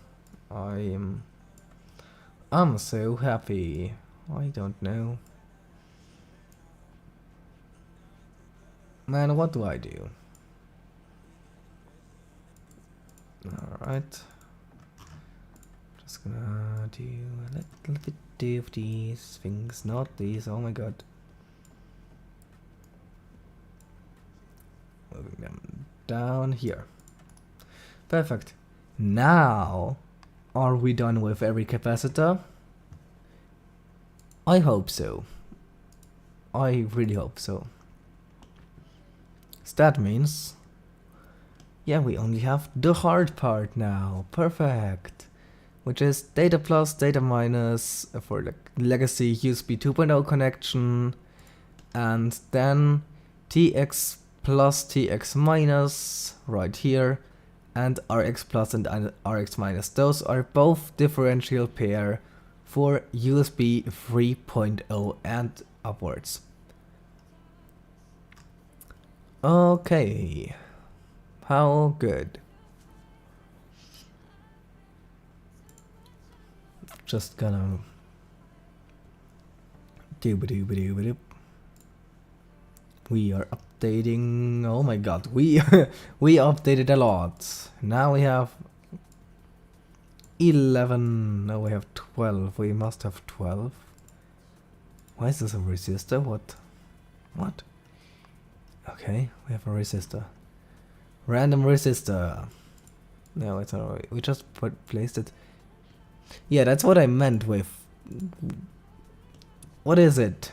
I'm so happy. I don't know. Man, what do I do? Alright. Just gonna do a little bit of these things, not these, oh my god. Moving them down here. Perfect. Now, are we done with every capacitor? I hope so. I really hope so. So that means, yeah, we only have the hard part now. Perfect. Which is data plus, data minus for the legacy USB 2.0 connection, and then TX plus, TX minus right here, and RX plus and RX minus. Those are both differential pair for USB 3.0 and upwards. Okay, how good. Just gonna dooba-dooba-dooba-doop. We are updating. Oh my god, we we updated a lot. Now we have 11. No, we have 12. We must have 12. Why is this a resistor? What? Okay, we have a resistor. Random resistor. No, it's alright. We just placed it. Yeah, that's what I meant with... What is it?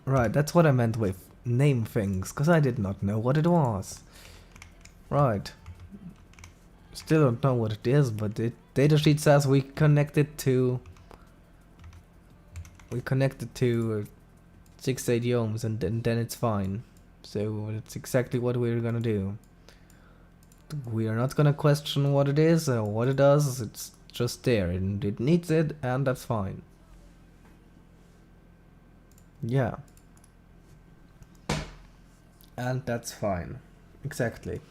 Right, that's what I meant with name things, because I did not know what it was. Right. Still don't know what it is, but the datasheet says we connected to 680 ohms and then it's fine. So that's exactly what we're gonna do. We are not gonna question what it is or what it does, it's just there and it needs it and that's fine. Yeah. And that's fine. Exactly.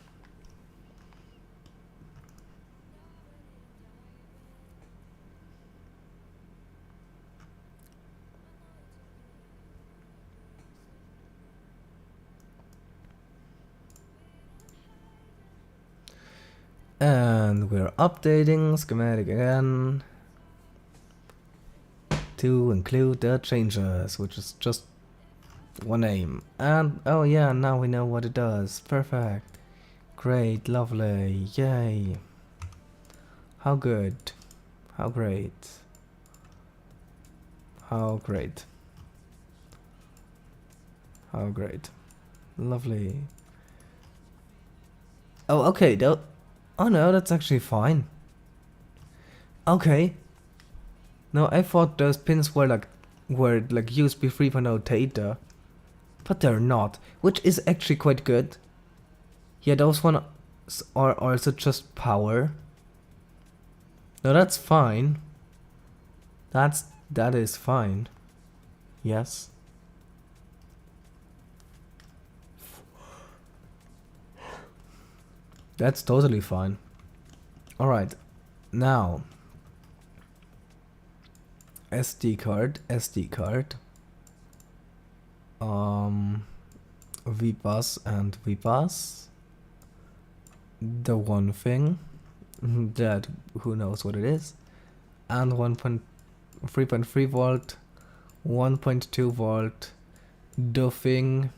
And we're updating schematic again to include the changes, which is just one name. And oh yeah, now we know what it does. Perfect. Great, lovely, yay. How good. How great. How great. How great. Lovely. Oh, okay, though. Oh no, that's actually fine. Okay. No, I thought those pins were like USB 3.0 data, but they're not, which is actually quite good. Yeah, those ones are also just power. No, that's fine. That is fine. Yes. That's totally fine. Alright, now SD card, VBus and VBus. The one thing that who knows what it is, and 3.3 volt, 1.2 volt, the thing.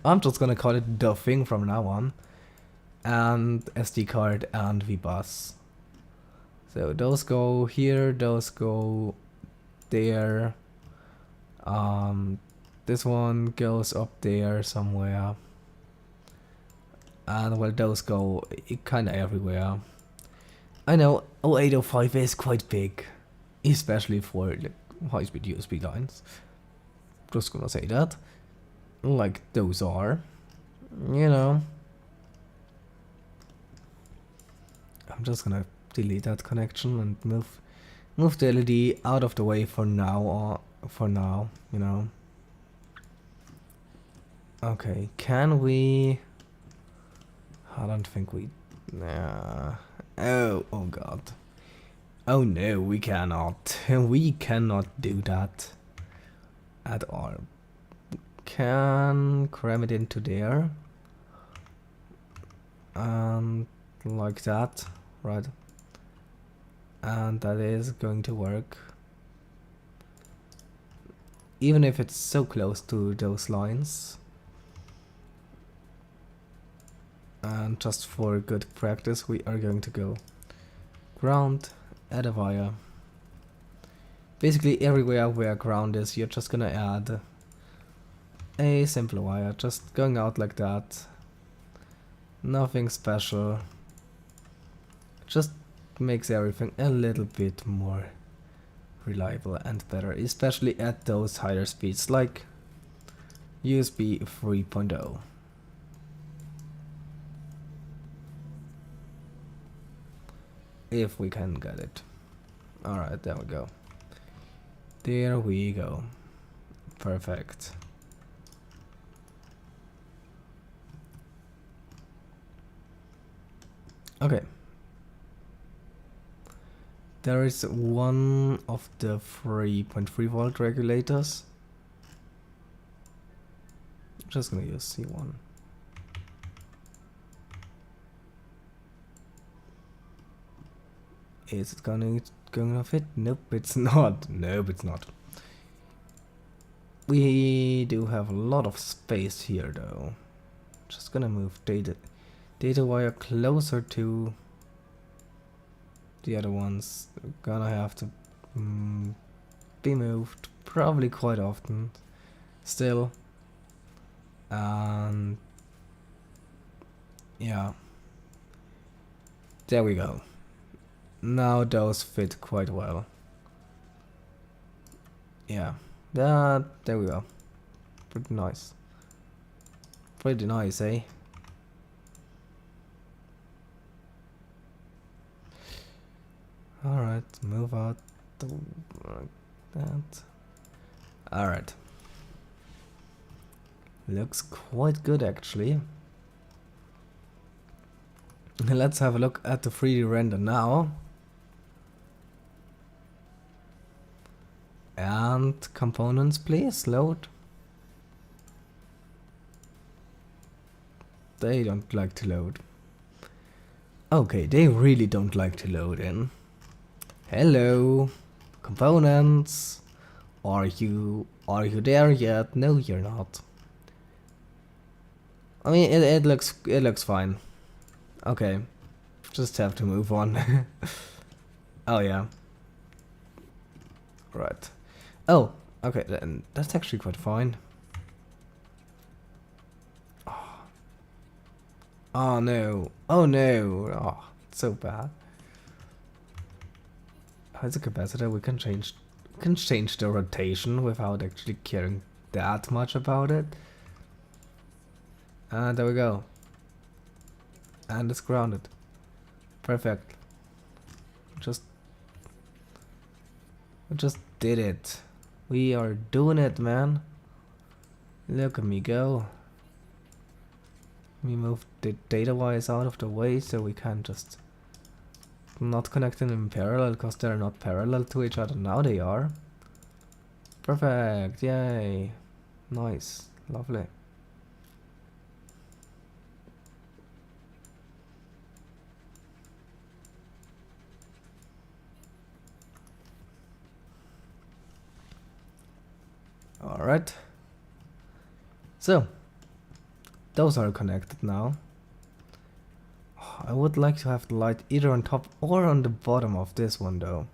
I'm just gonna call it the thing from now on, and SD card and VBus. So those go here, those go there. This one goes up there somewhere. And well, those go kinda everywhere. I know 0805 is quite big, especially for like high-speed USB lines. Just gonna say that. Like those are, you know. I'm just gonna delete that connection and move the LED out of the way for now, you know. Okay, can we? I don't think we. Nah. Oh god. Oh no, we cannot. We cannot do that at all. Can cram it into there. And like that, right? And that is going to work. Even if it's so close to those lines. And just for good practice, we are going to go ground, add a wire. Basically everywhere where ground is, you're just gonna add a simple wire, just going out like that. Nothing special. Just makes everything a little bit more reliable and better, especially at those higher speeds like USB 3.0. If we can get it. Alright, there we go. There we go. Perfect. Okay. There is one of the 3.3 volt regulators. I'm just gonna use C1. Is it going to fit? Nope, it's not. Nope, it's not. We do have a lot of space here, though. Just gonna move data wire closer to the other ones. They're gonna have to be moved probably quite often. Still, and yeah, there we go. Now those fit quite well. Yeah, there we go. Pretty nice. Pretty nice, eh? Alright, move out like that. Alright. Looks quite good actually. Let's have a look at the 3D render now. And components, please load. They don't like to load. Okay, they really don't like to load in. Hello, components. Are you there yet? No, you're not. I mean, it looks fine. Okay, just have to move on. Oh yeah, right. Oh, okay, then that's actually quite fine. Oh no, oh no, oh, it's so bad. As a capacitor, we can change the rotation without actually caring that much about it. And there we go. And it's grounded. Perfect. Just we just did it. We are doing it, man. Look at me go. We moved the data wires out of the way so we can just not connect them in parallel because they're not parallel to each other. Now they are. Perfect. Yay. Nice. Lovely. Alright. So, those are connected now. I would like to have the light either on top or on the bottom of this one though.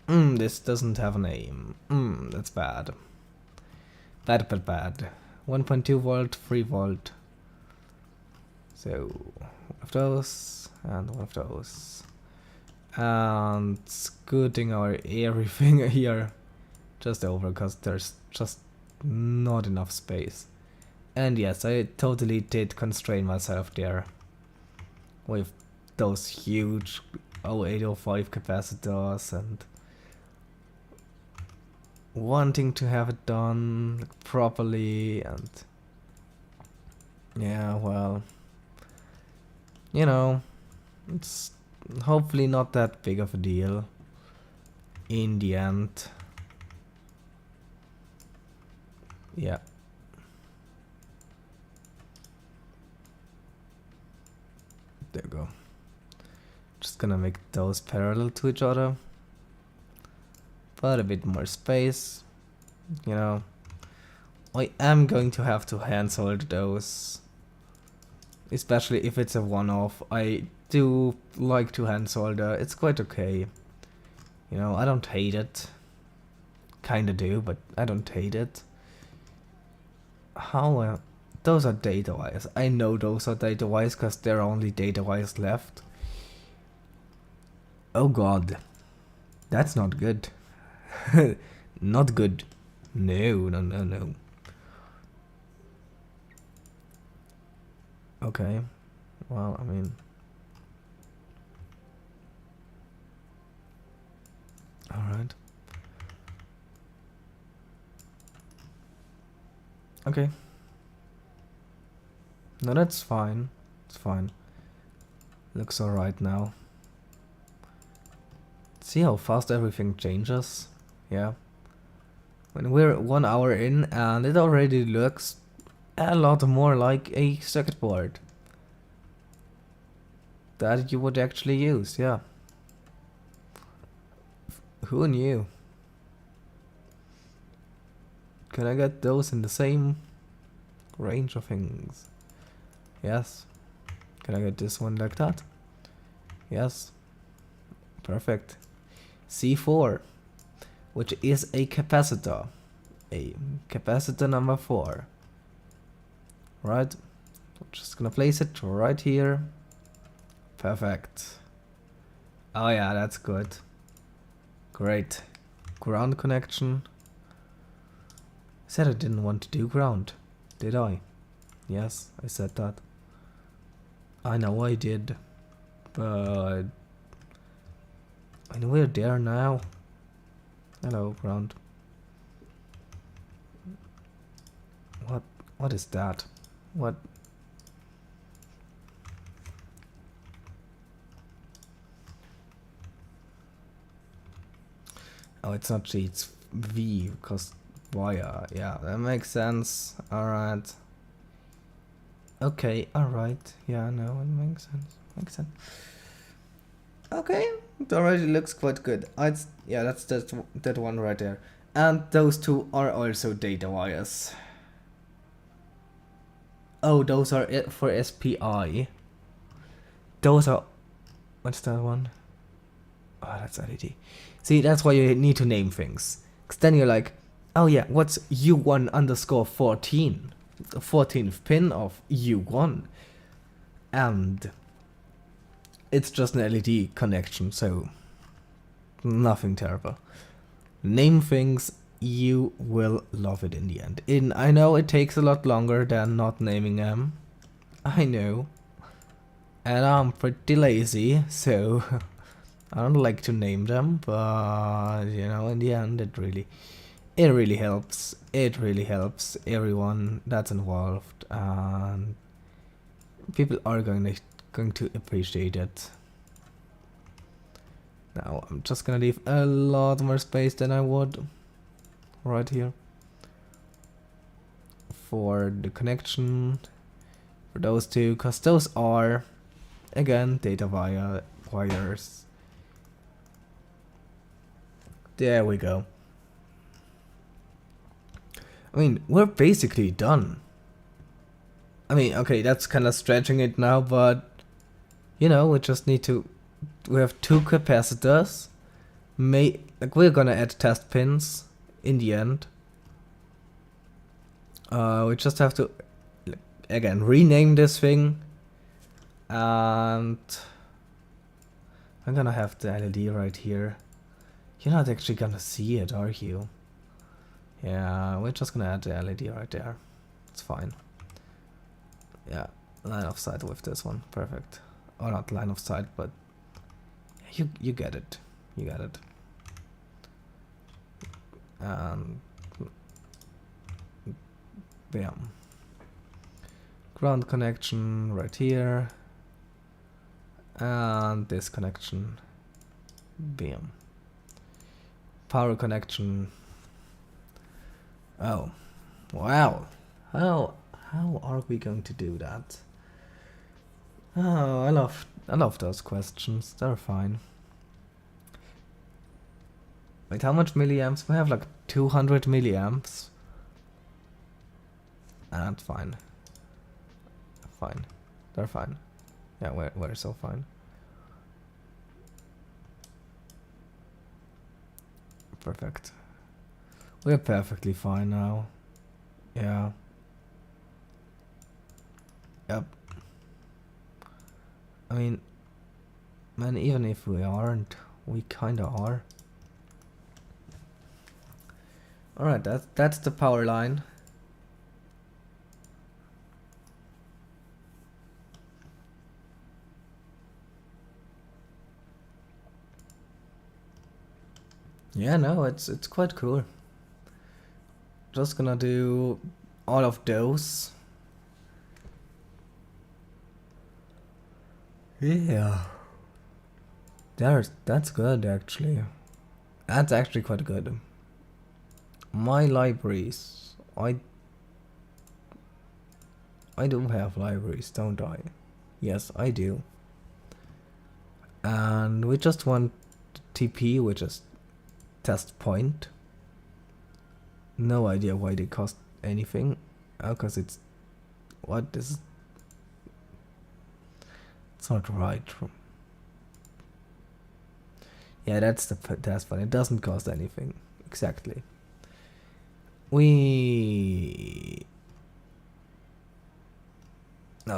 This doesn't have a name. That's bad. Bad, bad, bad. 1.2 volt, 3 volt. So, one of those, and one of those. And scooting our everything here just over, because there's just not enough space. And yes, I totally did constrain myself there with those huge 0805 capacitors and wanting to have it done properly, and yeah, well, you know, it's hopefully not that big of a deal in the end. Yeah. There we go. Just gonna make those parallel to each other. But a bit more space. You know. I am going to have to hand solder those. Especially if it's a one-off. I do like to hand solder. It's quite okay. You know, I don't hate it. Kinda do, but I don't hate it. How those are data wires. I know those are data wires because there are only data wires left. Oh god. That's not good. Not good. No, no, no, no. Okay. Well, I mean... Alright. Okay. No, that's fine. It's fine. Looks alright now. See how fast everything changes? Yeah. When we're 1 hour in and it already looks a lot more like a circuit board that you would actually use, yeah. Who knew? Can I get those in the same range of things? Yes. Can I get this one like that? Yes. Perfect. C4, which is a capacitor. A capacitor number 4. Right. I'm just gonna place it right here. Perfect. Oh yeah, that's good. Great. Ground connection. I said I didn't want to do ground, did I? Yes, I said that. I know I did, but I know we're there now. Hello, ground. What is that? What? Oh, it's not G, it's V, because wire. Yeah, that makes sense. Alright. Okay, alright. Yeah, no, it makes sense. Makes sense. Okay, it already looks quite good. Yeah, that's that one right there. And those two are also data wires. Oh, those are it for SPI. Those are... What's that one? Oh, that's LED. See, that's why you need to name things. Because then you're like, oh yeah, what's U1 underscore 14? The 14th pin of U1. And it's just an LED connection, so nothing terrible. Name things, you will love it in the end. I know it takes a lot longer than not naming them. I know. And I'm pretty lazy, so I don't like to name them, but you know, in the end it really helps. It really helps everyone that's involved, and people are going to appreciate it. Now I'm just gonna leave a lot more space than I would right here for the connection for those two, because those are again data wires. There we go. I mean, we're basically done. I mean, okay, that's kind of stretching it now, but you know, we just need to. We have two capacitors. Like we're gonna add test pins in the end. We just have to again rename this thing, and I'm gonna have the LED right here. You're not actually gonna see it, are you? Yeah, we're just gonna add the LED right there. It's fine. Yeah, line of sight with this one, perfect. Or not line of sight, but you get it. You get it. And bam. Ground connection right here. And this connection. Bam. Power connection. Oh. Wow. How are we going to do that? Oh, I love those questions. They're fine. Wait, how much milliamps? We have like 200 milliamps. That's fine. Fine. They're fine. Yeah, we're so fine. Perfect. We're perfectly fine now. Yeah. Yep. I mean, man, even if we aren't, we kinda are. Alright, that's the power line. Yeah, no, it's quite cool. Just gonna do all of those. Yeah. That's good actually. That's actually quite good. My libraries. I do have libraries, don't I? Yes, I do. And we just want TP, which is test point. No idea why they cost anything. Oh, cause it's what is it's not right. Yeah, that's the test point. It doesn't cost anything. Exactly. No,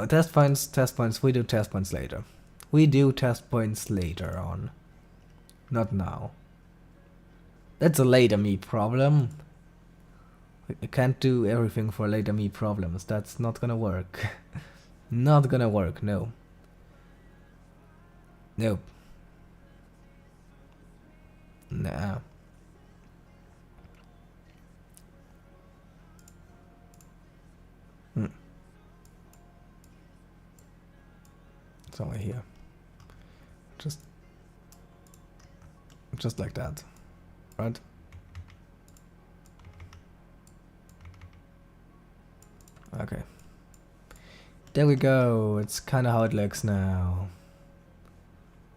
test points, we do test points later. We do test points later on. Not now. That's a later me problem. I can't do everything for later me problems. That's not gonna work. Not gonna work, no. Nope. Nah. It's over here. Just like that. Right? Okay. There we go, it's kinda how it looks now.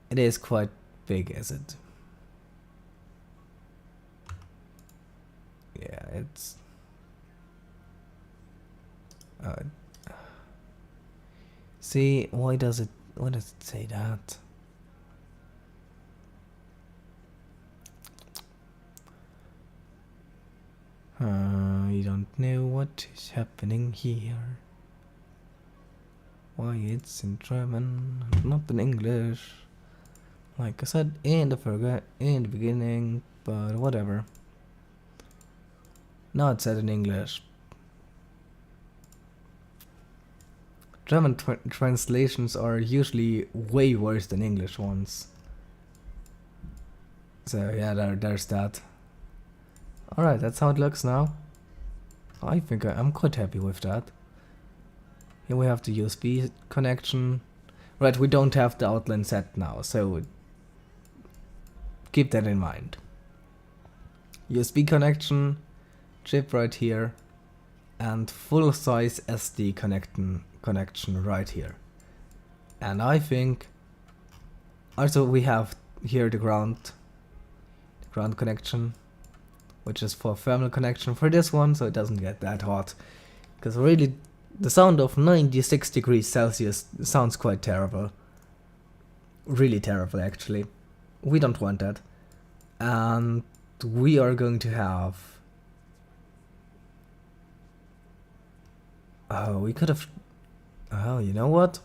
It is quite big, is it? Yeah, it's... see, why does it say that? You don't know what is happening here. Why it's in German, not in English. Like I said in the beginning, but whatever. Now it's said in English. German translations are usually way worse than English ones. So yeah, there's that. Alright, that's how it looks now. I think I'm quite happy with that. Here we have the USB connection. Right, we don't have the outline set now, so keep that in mind. USB connection, chip right here, and full-size SD connection right here. And I think also we have here the ground connection, which is for thermal connection for this one, so it doesn't get that hot. Because really, the sound of 96 degrees Celsius sounds quite terrible. Really terrible, actually. We don't want that. And we are going to have... oh, we could have... oh, you know what?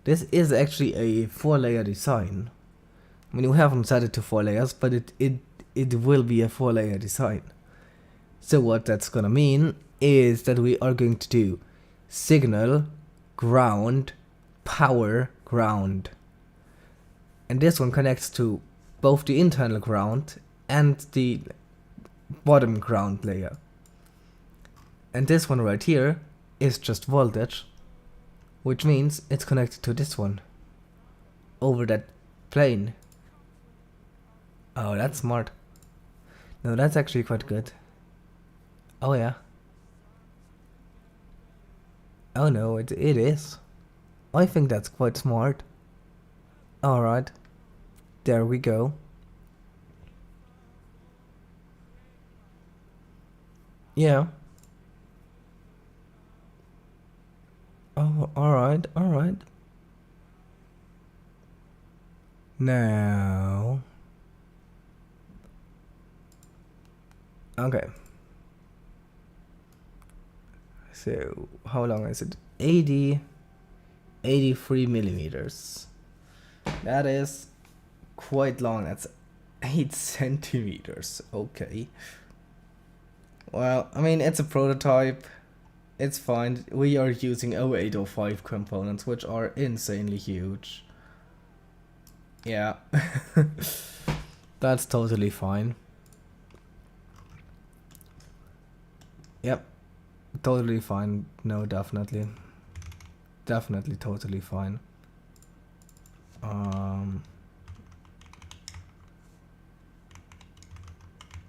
This is actually a 4-layer design. I mean, we haven't set it to 4 layers, but it will be a 4-layer design. So what that's gonna mean is that we are going to do signal, ground, power, ground. And this one connects to both the internal ground and the bottom ground layer. And this one right here is just voltage, which means it's connected to this one over that plane. Oh, that's smart. No, that's actually quite good. Oh yeah. Oh no, it is. I think that's quite smart. Alright. There we go. Yeah. Oh, alright, alright. Now... okay. So, how long is it? 83 millimeters. That is quite long. That's 8 centimeters. Okay. Well, I mean, it's a prototype. It's fine. We are using 0805 components, which are insanely huge. Yeah. That's totally fine. Yep. Totally fine. No, definitely. Definitely totally fine.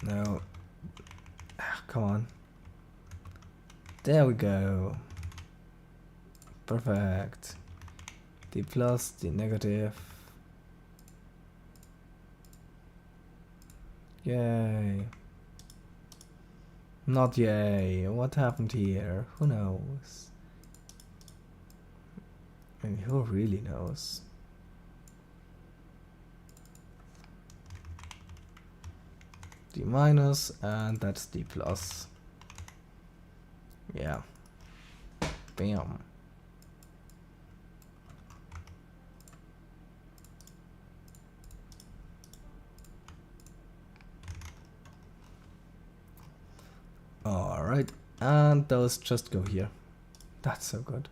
No. Ah, come on. There we go. Perfect. The plus, the negative. Yay. Not yay. What happened here? Who knows? I mean, who really knows? D minus, and that's D plus. Yeah. Bam. Alright, and those just go here. That's so good.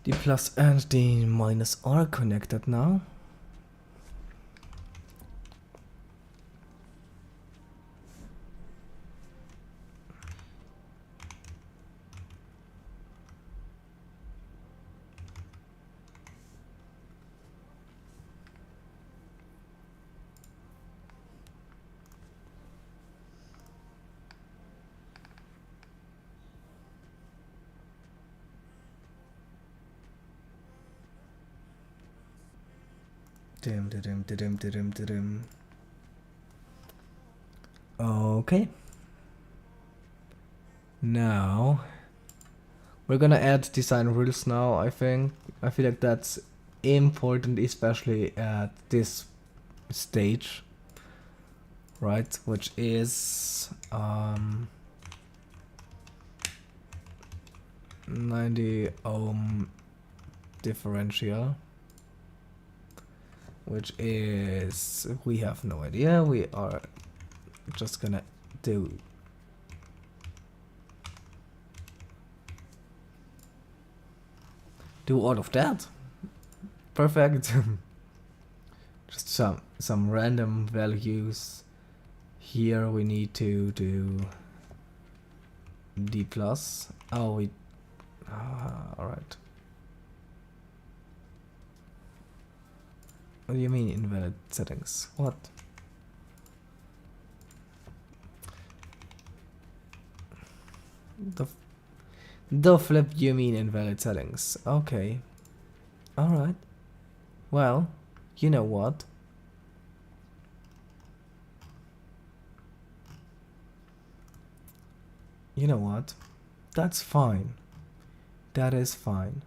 The plus and the minus are connected now. Okay. Now we're gonna add design rules now, I think. I feel like that's important, especially at this stage, right? Which is 90 ohm differential, which is, we have no idea. We are just gonna do all of that. Perfect. Just some random values. Here we need to do D plus. Oh, we alright. What do you mean invalid settings? What? The flip you mean invalid settings. Okay. Alright. Well, you know what? You know what? That's fine. That is fine.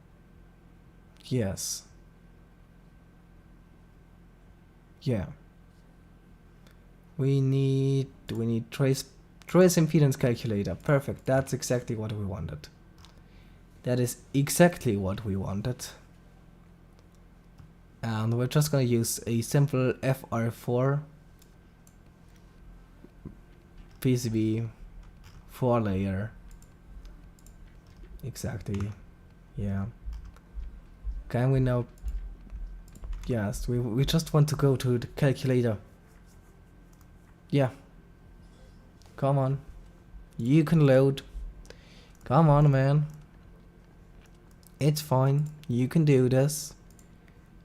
Yes. Yeah. We need trace impedance calculator. Perfect. That's exactly what we wanted. That is exactly what we wanted. And we're just gonna use a simple FR4 PCB 4-layer. Exactly. Yeah. Can we now? Yes, we just want to go to the calculator. Yeah. Come on. You can load. Come on, man. It's fine. You can do this.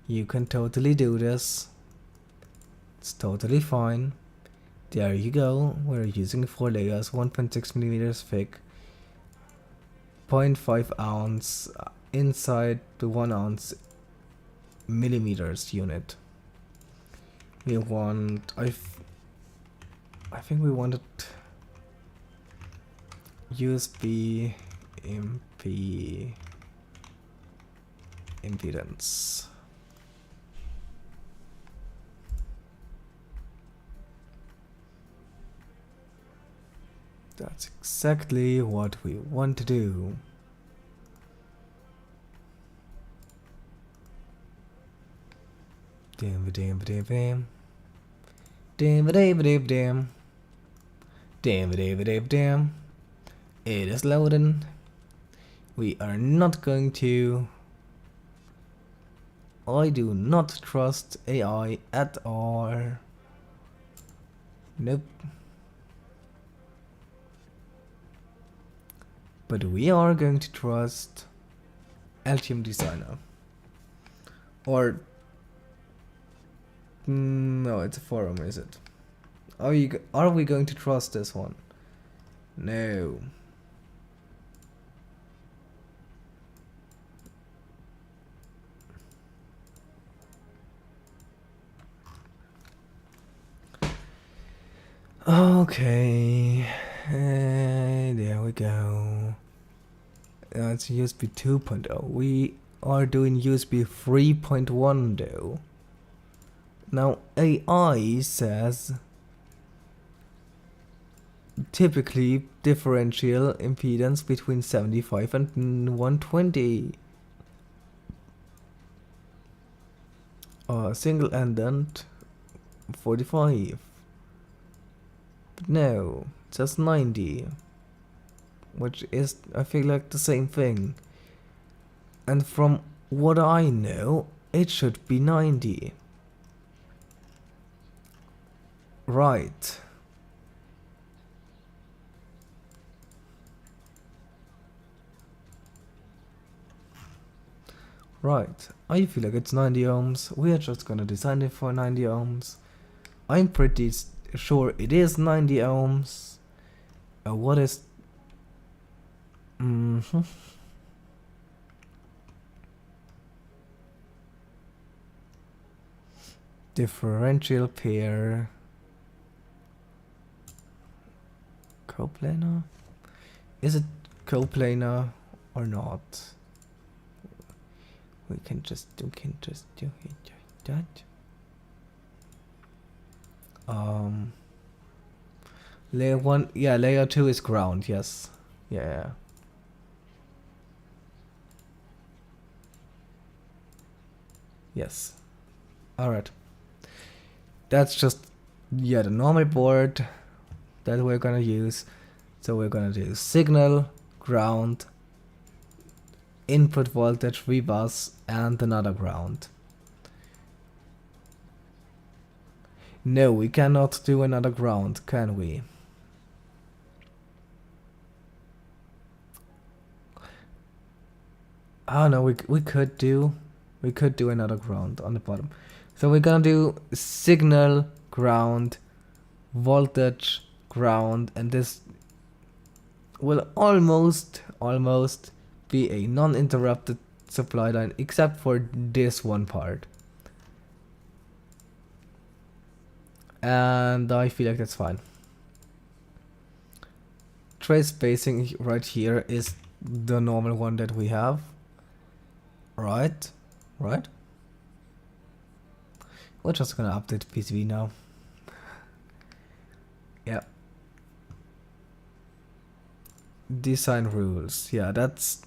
You can totally do this. It's totally fine. There you go. We're using 4 layers, 1.6 millimeters thick, 0.5 ounce inside the 1 ounce millimeters unit. We want, I think we wanted USB impedance. That's exactly what we want to do. Damn. It is loading. We are not going to. I do not trust AI at all. Nope. But we are going to trust Altium Designer. Or no, it's a forum, is it? Are we going to trust this one? No. Okay, there we go. It's USB 2.0. We are doing USB 3.1 though. Now AI says typically differential impedance between 75 and 120. Single ended 45. But no, just 90. Which is, I feel like, the same thing. And from what I know, it should be 90. Right. Right. I feel like it's 90 ohms. We are just gonna design it for 90 ohms. I'm pretty sure it is 90 ohms. What is... Differential pair. Coplanar? Is it coplanar or not? We can just do it like that. Layer 1, yeah, layer 2 is ground, yes. Yeah. Yes. Alright. That's just, yeah, the normal board that we're gonna use. So we're gonna do signal, ground, input voltage V bus, and another ground. No, we cannot do another ground, can we? Oh no, we could do another ground on the bottom. So we're gonna do signal, ground, voltage, ground, and this will almost be a non-interrupted supply line, except for this one part. And I feel like that's fine. Trace spacing right here is the normal one that we have. Right? We're just gonna update PCB now. Yeah. Design rules. Yeah, that's...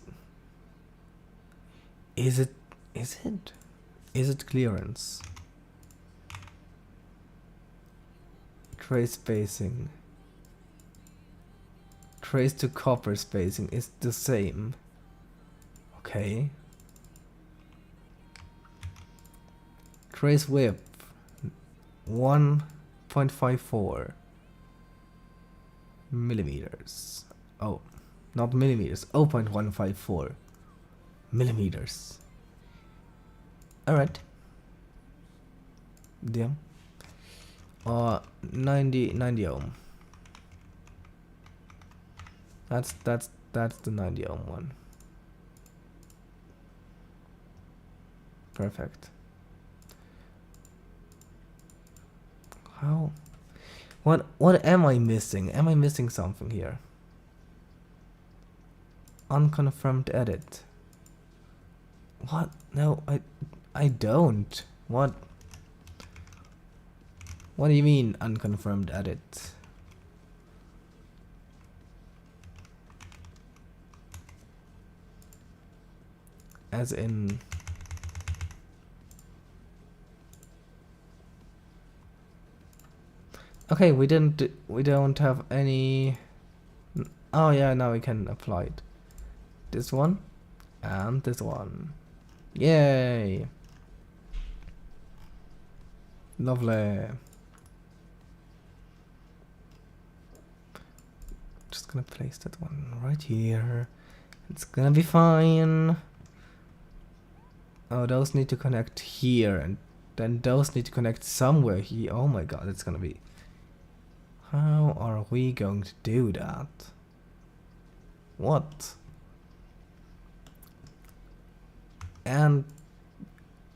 Is it clearance? Trace spacing. Trace to copper spacing is the same. Okay. Trace width 1.54 millimeters. Oh, not millimeters. 0.154 millimeters. Alright. Damn. 90 ohm. That's the 90 ohm one. Perfect. How? What am I missing? Am I missing something here? Unconfirmed edit. What? No, I don't. What? What do you mean unconfirmed edit? As in... Okay, we don't have any... Oh yeah, now we can apply it. This one and this one. Yay! Lovely. Just gonna place that one right here. It's gonna be fine. Oh, those need to connect here, and then those need to connect somewhere here. Oh my god, it's gonna be... How are we going to do that? What? And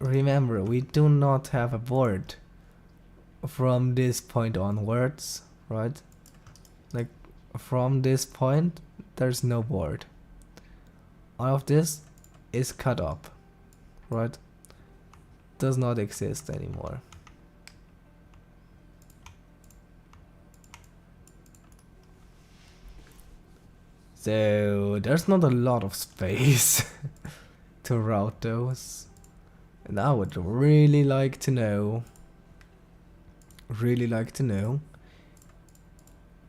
remember, we do not have a board from this point onwards, right? Like, from this point, there's no board. All of this is cut up, right? Does not exist anymore. So there's not a lot of space to route those, and I would really like to know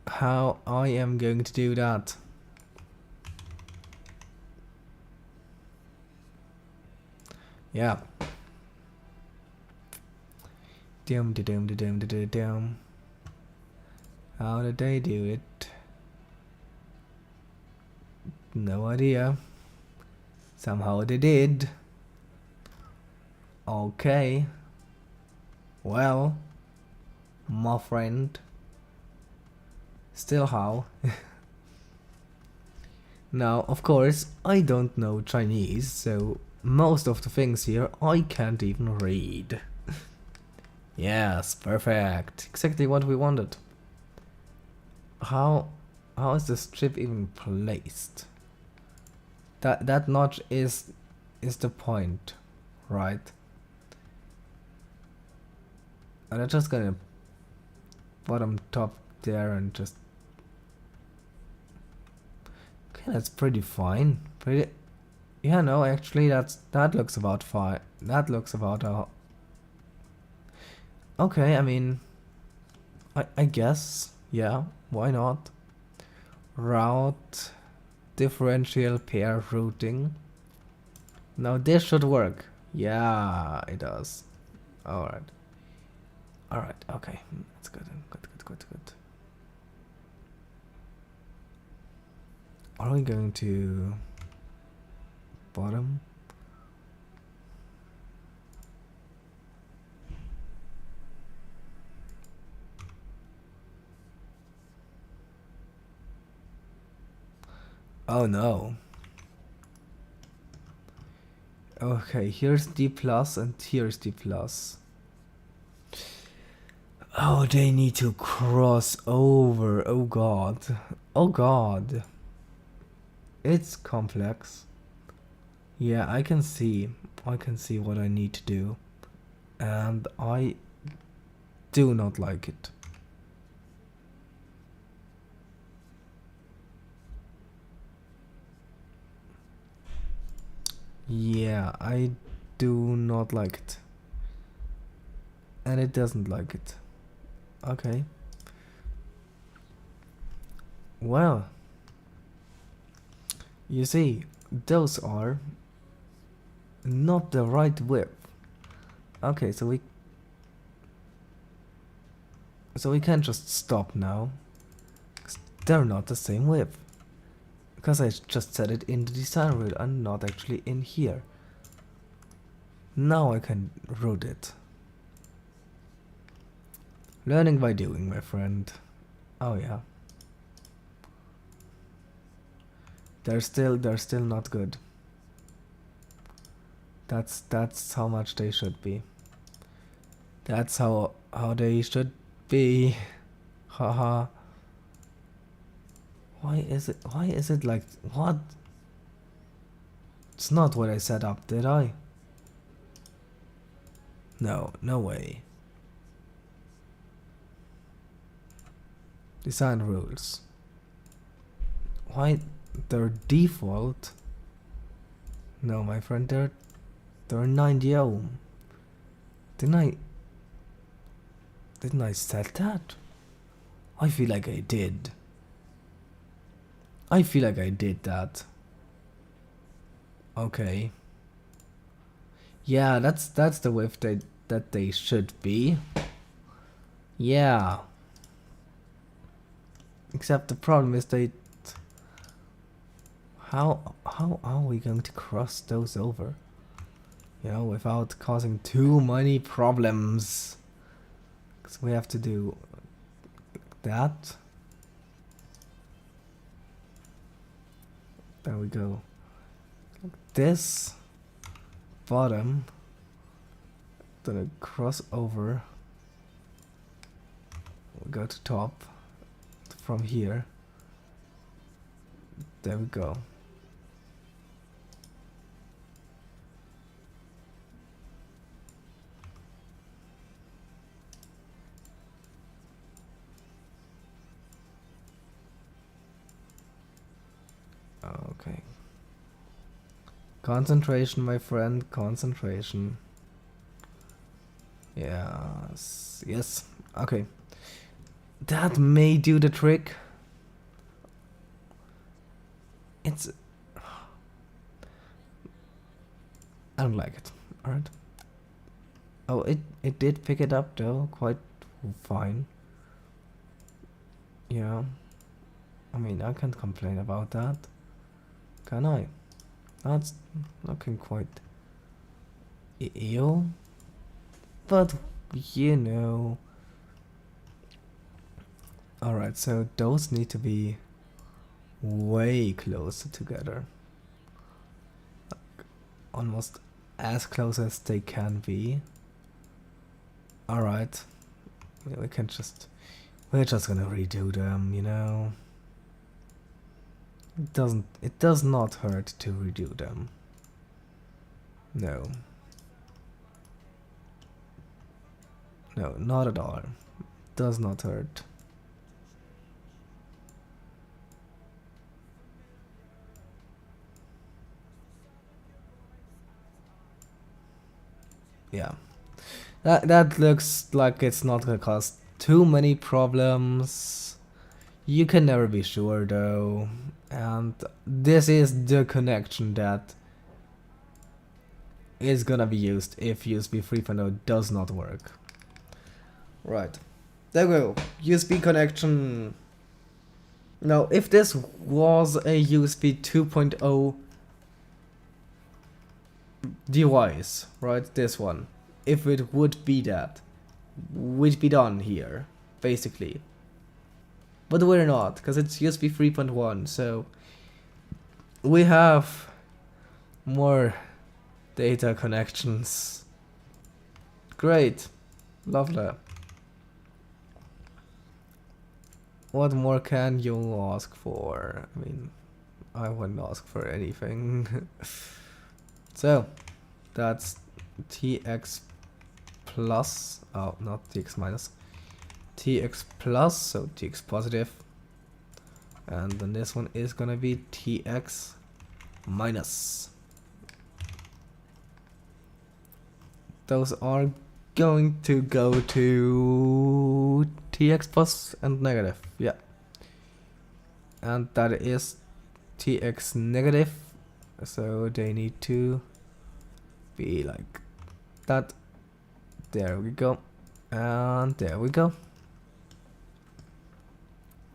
how I am going to do that. Yeah. Dum da dum da dum da da dum. How did they do it? No idea. Somehow they did. Okay. Well, my friend. Still how? Now, of course, I don't know Chinese, so most of the things here I can't even read. Yes, perfect. Exactly what we wanted. How is this chip even placed? That notch is the point, right? And I'm just gonna bottom top there and just. Okay, that's pretty fine. Pretty. Yeah, no, actually, that looks about fine. That looks about okay, I mean, I guess, yeah, why not? Route differential pair routing. Now this should work. Yeah, it does. Alright. Alright, okay. That's good. Good. Are we going to bottom? Oh no. Okay, here's D plus and here's D plus. Oh, they need to cross over. Oh god. Oh god. It's complex. Yeah, I can see what I need to do. And I do not like it. Yeah, I do not like it. And it doesn't like it. Okay. Well. You see, those are not the right width. Okay, so we can't just stop now. 'Cause they're not the same width. Because I just set it in the design route and not actually in here. Now I can route it. Learning by doing, my friend. Oh yeah. They're still not good. That's how much they should be. That's how they should be. Haha. Why is it like what? It's not what I set up, did I? No, no way. Design rules. Why their default? No, my friend, they're 90 ohm. Didn't I set that? I feel like I did. I feel like I did that. Okay. Yeah, that's the width that they should be. Yeah. Except the problem is how are we going to cross those over? You know, without causing too many problems. Because we have to do that. There we go. Like this. Bottom. Then a cross over. We go to top. From here. There we go. Okay. Concentration, my friend, concentration. Yes, yes, okay. That may do the trick. It's... I don't like it. Alright. Oh, it did pick it up though, quite fine. Yeah. I mean, I can't complain about that. Can I? That's looking quite ill. But, you know. Alright, so those need to be way closer together. Like, almost as close as they can be. Alright. Yeah, we're just gonna redo them, you know. It does not hurt to redo them. No. No, not at all. Does not hurt. Yeah. That looks like it's not gonna cause too many problems. You can never be sure though. And this is the connection that is gonna be used if USB 3.0 does not work. Right. There we go. USB connection. Now, if this was a USB 2.0 device, right, this one, if it would be that, we'd be done here, basically. But we're not, because it's USB 3.1, so we have more data connections. Great. Lovely. What more can you ask for? I mean, I wouldn't ask for anything. So, that's TX plus, oh, not TX minus, TX plus, so TX positive, and then this one is gonna be TX minus. Those are going to go to TX plus and negative, yeah. And that is TX negative, so they need to be like that. There we go. And there we go.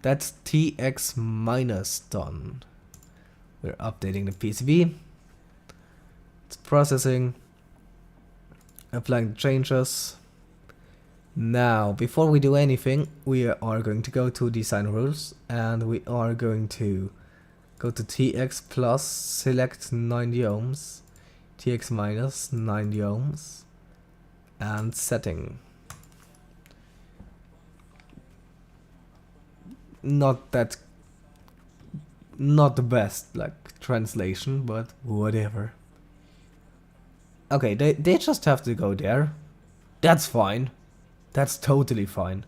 That's TX minus done. We're updating the PCB. It's processing. Applying the changes. Now, before we do anything, we are going to go to design rules and we are going to go to TX plus, select 90 ohms, TX minus 90 ohms, and setting. Not the best like translation, but whatever. Okay, they just have to go there. That's fine. That's totally fine.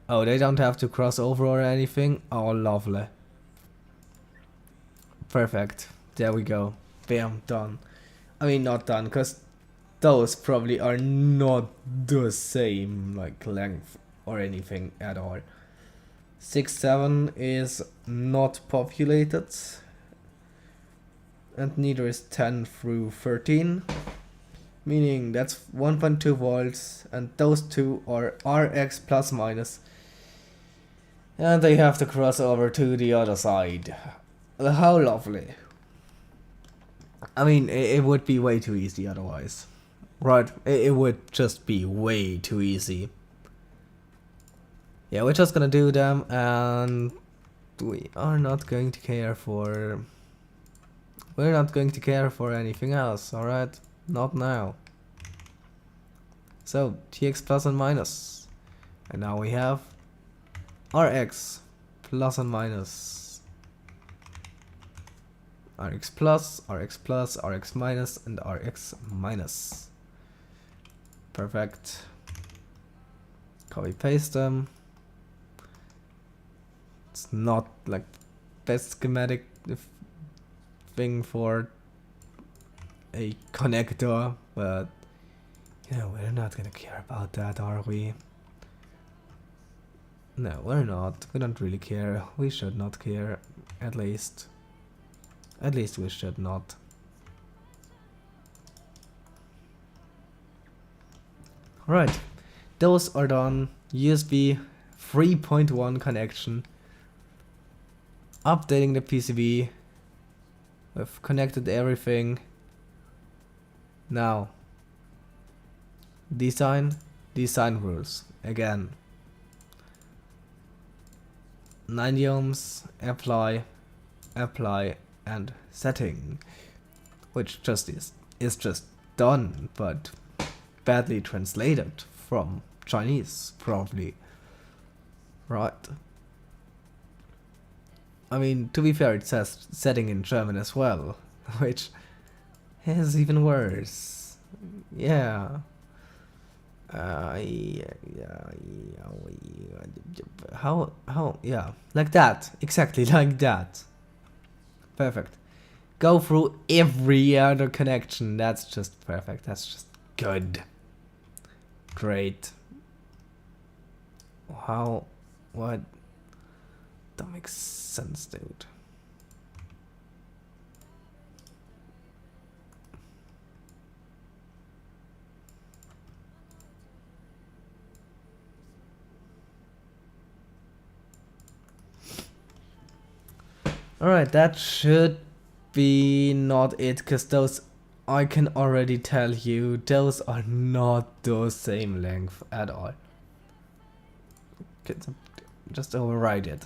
Oh, they don't have to cross over or anything? Oh, lovely. Perfect. There we go. Bam, done. I mean, not done, because those probably are not the same, like, length or anything at all. 6.7 is not populated. And neither is 10 through 13. Meaning that's 1.2 volts, and those two are RX plus minus. And they have to cross over to the other side. How lovely. I mean, it would be way too easy otherwise. Right, it would just be way too easy. Yeah, we're just gonna do them, and we are not going to care for... We're not going to care for anything else, alright? Not now. So, TX plus and minus. And now we have RX plus and minus. RX plus, RX plus, RX minus, and RX minus. Perfect. Copy paste them. It's not like best schematic thing for a connector, but you know, we're not gonna care about that, are we? No, we're not. We don't really care. We should not care, at least. At least we should not. Right, those are done. USB 3.1 connection. Updating the PCB. We've connected everything. Now, design rules again. 90 ohms, apply, and setting, which just is just done, but badly translated from Chinese, probably. Right. I mean, to be fair, it says setting in German as well, which is even worse. Yeah. Yeah, like that, exactly like that. Perfect. Go through every other connection. That's just perfect. That's just good. Great. How? What? That makes sense, dude. Alright, that should be not it, because those, I can already tell you, those are not the same length at all. Okay, so just override it.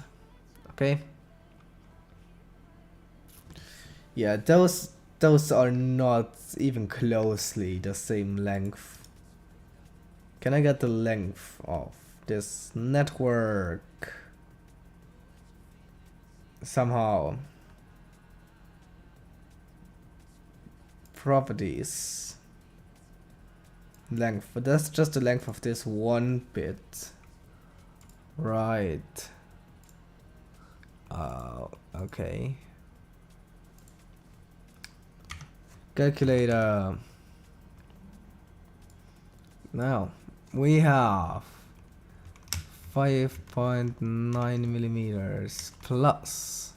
Okay? Yeah, those are not even closely the same length. Can I get the length of this network? Somehow. Properties. Length, but that's just the length of this one bit. Right. Okay. Calculator. Now, we have 5.9 millimeters plus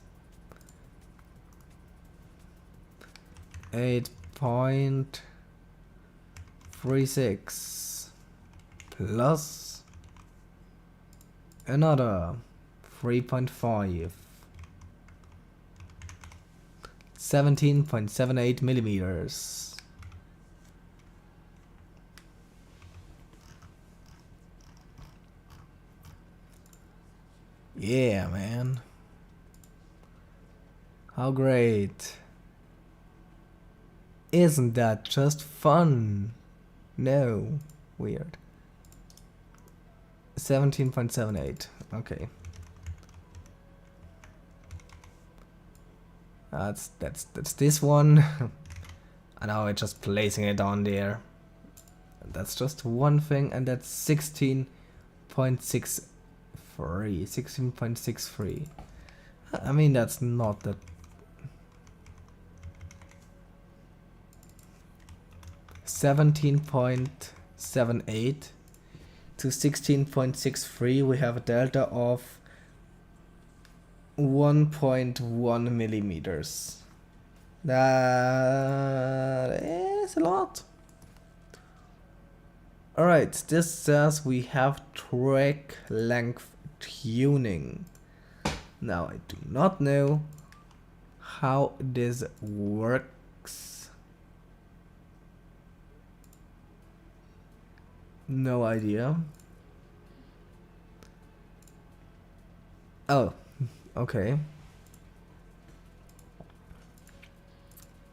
8.36 plus another 3.5, 17.78 millimeters. Yeah, man. How great. Isn't that just fun? No. Weird. 17.78. Okay. That's this one. And now we're just placing it on there. That's just one thing, and that's 16.63. 16.63. I mean, that's not that. 17.78 to 16.63, we have a delta of 1.1 millimeters. That is a lot. Alright, this says we have track length tuning. Now, I do not know how this works. No idea. Oh, okay.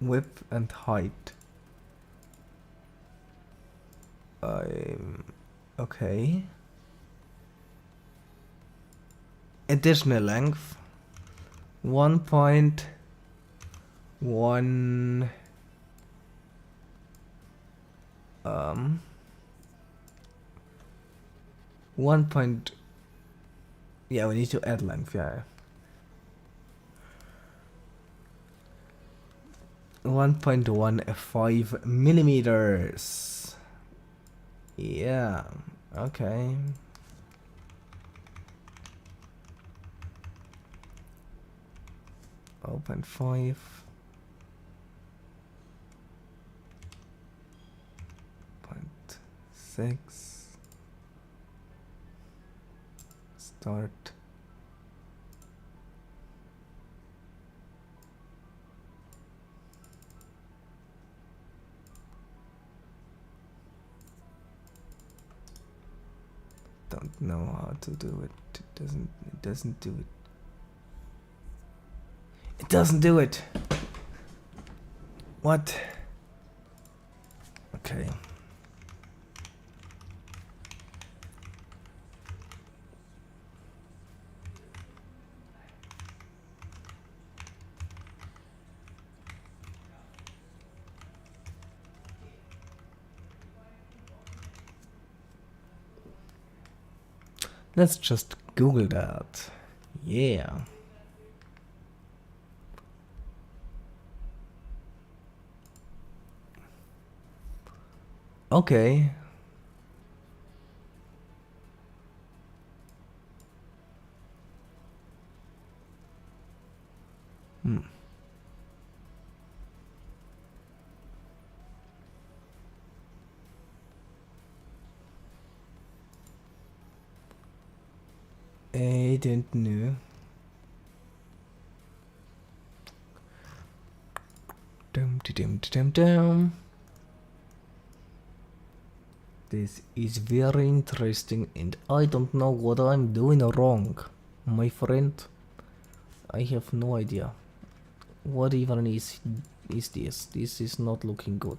Width and height. Okay. Additional length 1.1 1 point, yeah, we need to add length, yeah. 1.15 millimeters. Yeah, okay. Open 5.7 6. Start. Don't know how to do it. It doesn't do it. It doesn't do it. What? Okay. Let's just Google that. Yeah. Okay. I don't know. Dum. This is very interesting and I don't know what I'm doing wrong, my friend. I have no idea. What even is this? This is not looking good.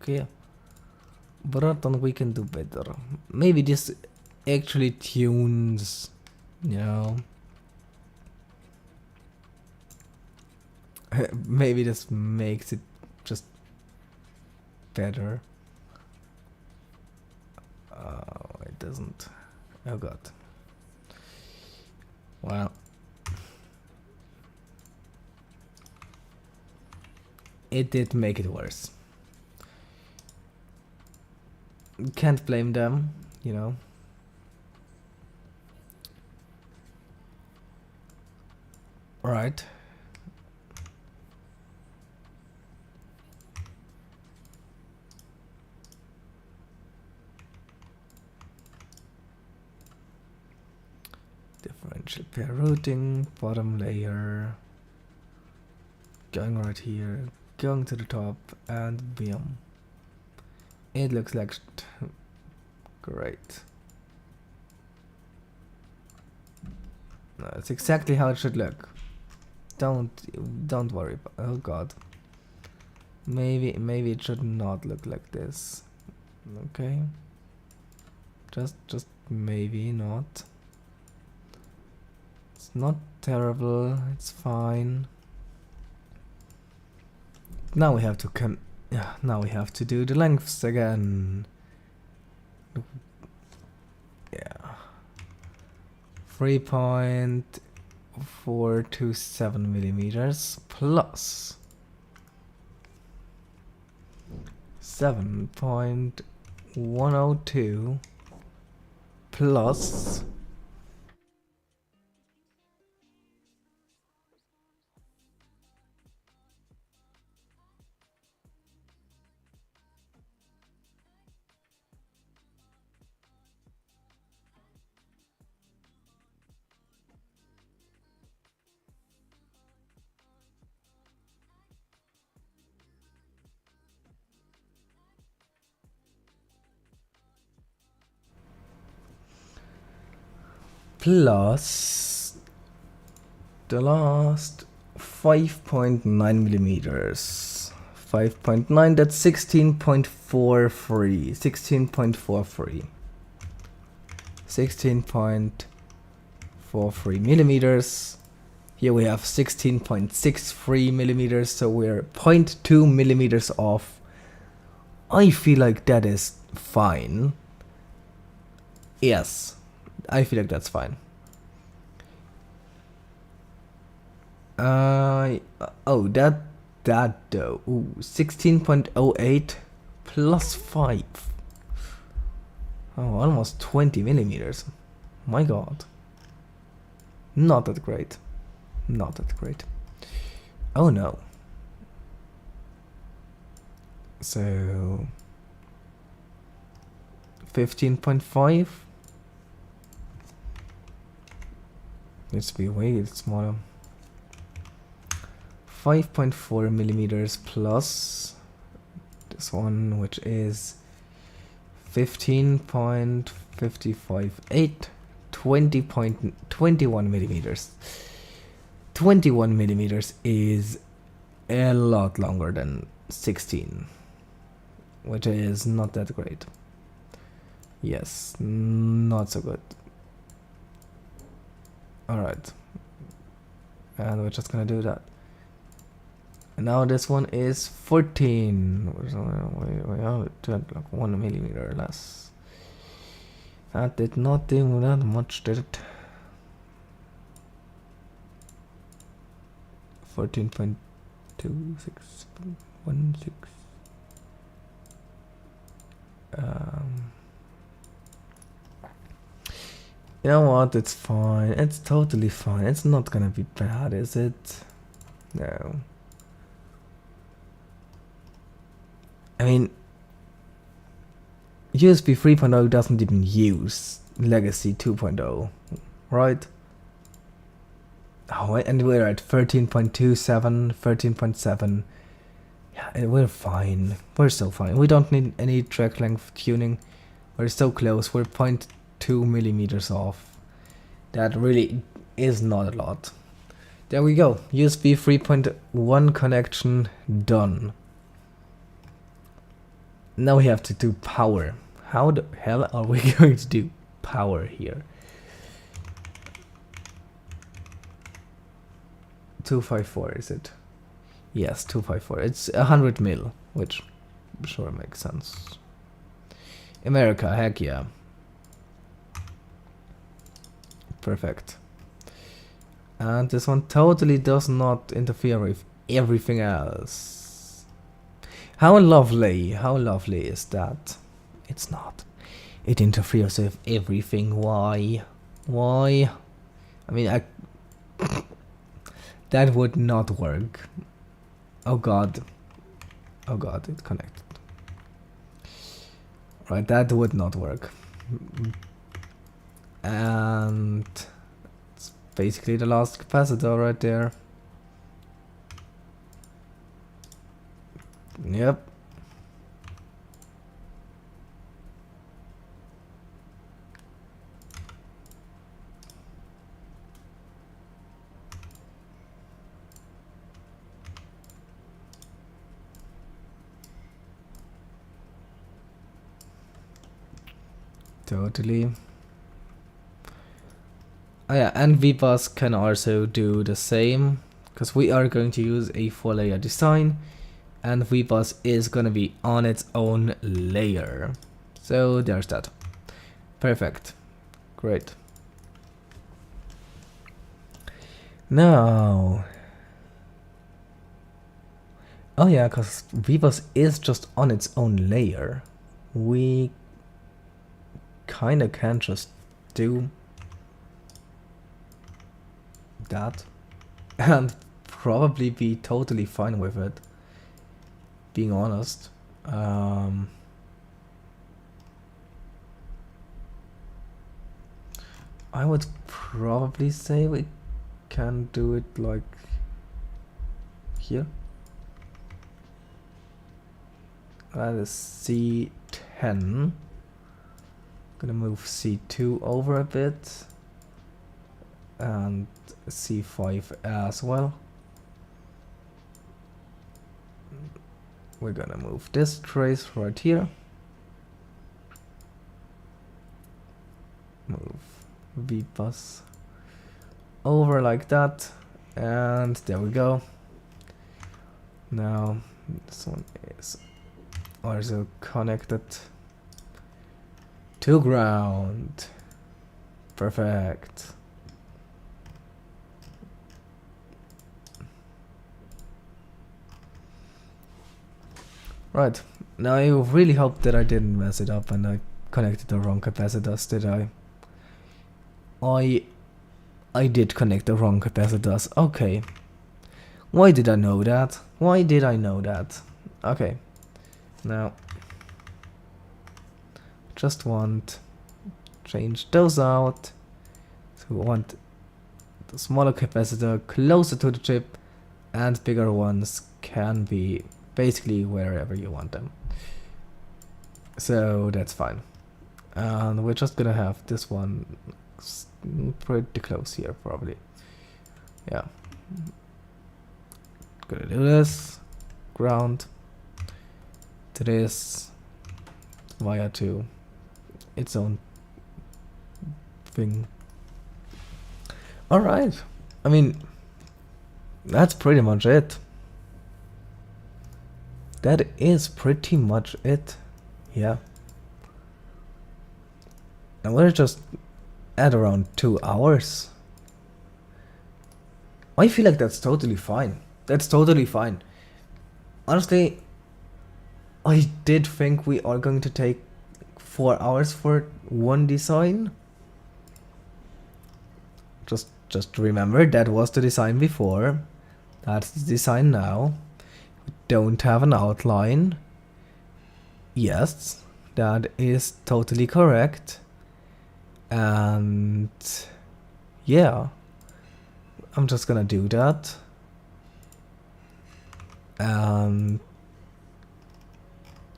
Okay. But we can do better. Maybe this actually tunes, you know. Maybe this makes it just better. Oh, it doesn't. Oh god. Well. It did make it worse. Can't blame them, you know. Right. Differential pair routing, bottom layer. Going right here, going to the top, and boom. It looks like great. That's exactly how it should look. Don't worry. Oh god. Maybe it should not look like this. Okay. Just maybe not. It's not terrible. It's fine. Now we have to now we have to do the lengths again. Yeah. 3.427 millimeters plus 7.102 plus the last 5.9 millimeters. 5.9, that's 16.43. 16.43. 16.43 millimeters. Here we have 16.63 millimeters, so we're 0.2 millimeters off. I feel like that is fine. Yes, I feel like that's fine. Oh, that though. Ooh, 16.08 plus 5. Oh, almost 20 millimeters. My god. Not that great. Not that great. Oh no. So 15.5. Needs to be way smaller. 5.4 millimeters plus this one, which is 15.558, 20.21 millimeters. 21 millimeters is a lot longer than 16, which is not that great. Yes, not so good. Alright, and we're just gonna do that. And now this one is 14. We are like 1 millimeter less. That did not do that much, did it? 14.2616. You know what? It's fine. It's totally fine. It's not gonna be bad, is it? No. I mean, USB 3.0 doesn't even use Legacy 2.0, right? Oh, and we're at 13.27, 13.7. Yeah, we're fine. We're so fine. We don't need any track length tuning. We're so close. We're 0.2 millimeters off. That really is not a lot. There we go. USB 3.1 connection done. Now we have to do power. How the hell are we going to do power here? 254 is it? Yes, 254. It's 100 mil, which sure makes sense. America, heck yeah. Perfect. And this one totally does not interfere with everything else. How lovely is that? It's not. It interferes with everything. Why? Why? I mean, that would not work. Oh god. Oh god, it connected. Right, that would not work. And it's basically the last capacitor right there. Yep. Totally. Oh yeah, and VBus can also do the same, because we are going to use a 4-layer design, and VBus is gonna be on its own layer. So there's that. Perfect. Great. Now. Oh yeah, because VBus is just on its own layer. We kinda can just do that and probably be totally fine with it, being honest. I would probably say we can do it like here. That is C10. Gonna move C2 over a bit and C5 as well. We're gonna move this trace right here. Move VBus over like that, and there we go. Now this one is also connected to ground. Perfect. Right, now I really hope that I didn't mess it up and I connected the wrong capacitors, did I? I did connect the wrong capacitors, okay. Why did I know that? Why did I know that? Okay, now just want change those out. So we want the smaller capacitor closer to the chip, and bigger ones can be basically wherever you want them. So that's fine. And we're just gonna have this one pretty close here, probably. Yeah. Gonna do this. Ground to this wire to its own thing. Alright. I mean, that's pretty much it. That is pretty much it. Yeah. And we're just at around 2 hours. I feel like that's totally fine. That's totally fine. Honestly, I did think we are going to take 4 hours for one design. Just remember, that was the design before. That's the design now. We don't have an outline. Yes, that is totally correct. And yeah, I'm just gonna do that. And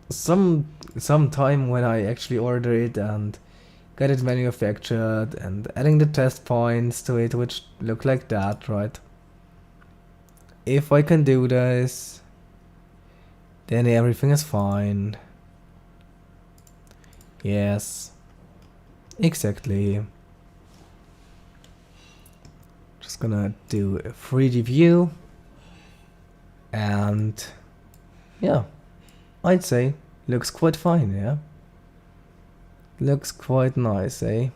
sometime when I actually order it and get it manufactured and adding the test points to it, which look like that, right? If I can do this, then everything is fine. Yes, exactly. Just gonna do a 3D view, and yeah, I'd say looks quite fine, yeah? Looks quite nice, eh?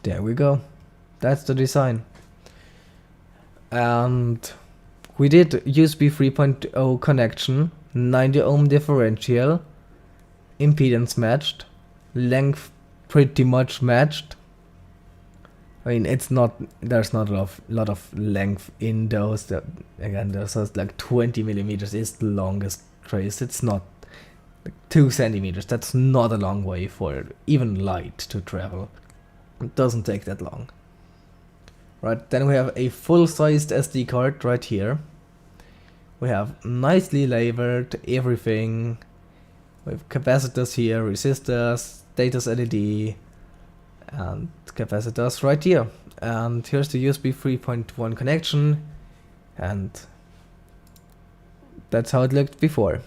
There we go. That's the design. And we did USB 3.0 connection, 90 ohm differential, impedance matched, length pretty much matched. I mean, it's not, there's not a lot of length in those. Again, there's like 20 millimeters is the longest trace. It's not like 2 centimeters. That's not a long way for even light to travel. It doesn't take that long. Right, then we have a full-sized SD card right here. We have nicely labeled everything. We have capacitors here, resistors, status LED, and capacitors right here. And here's the USB 3.1 connection, and that's how it looked before.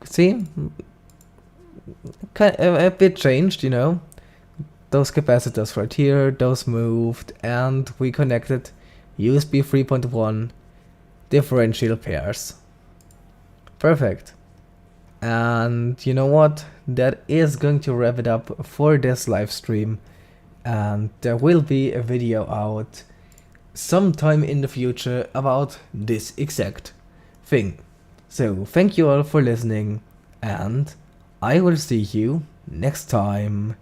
See, a bit changed, you know. Those capacitors right here, those moved, and we connected USB 3.1 differential pairs. Perfect. And you know what? That is going to wrap it up for this live stream, and there will be a video out sometime in the future about this exact thing. So thank you all for listening, and I will see you next time.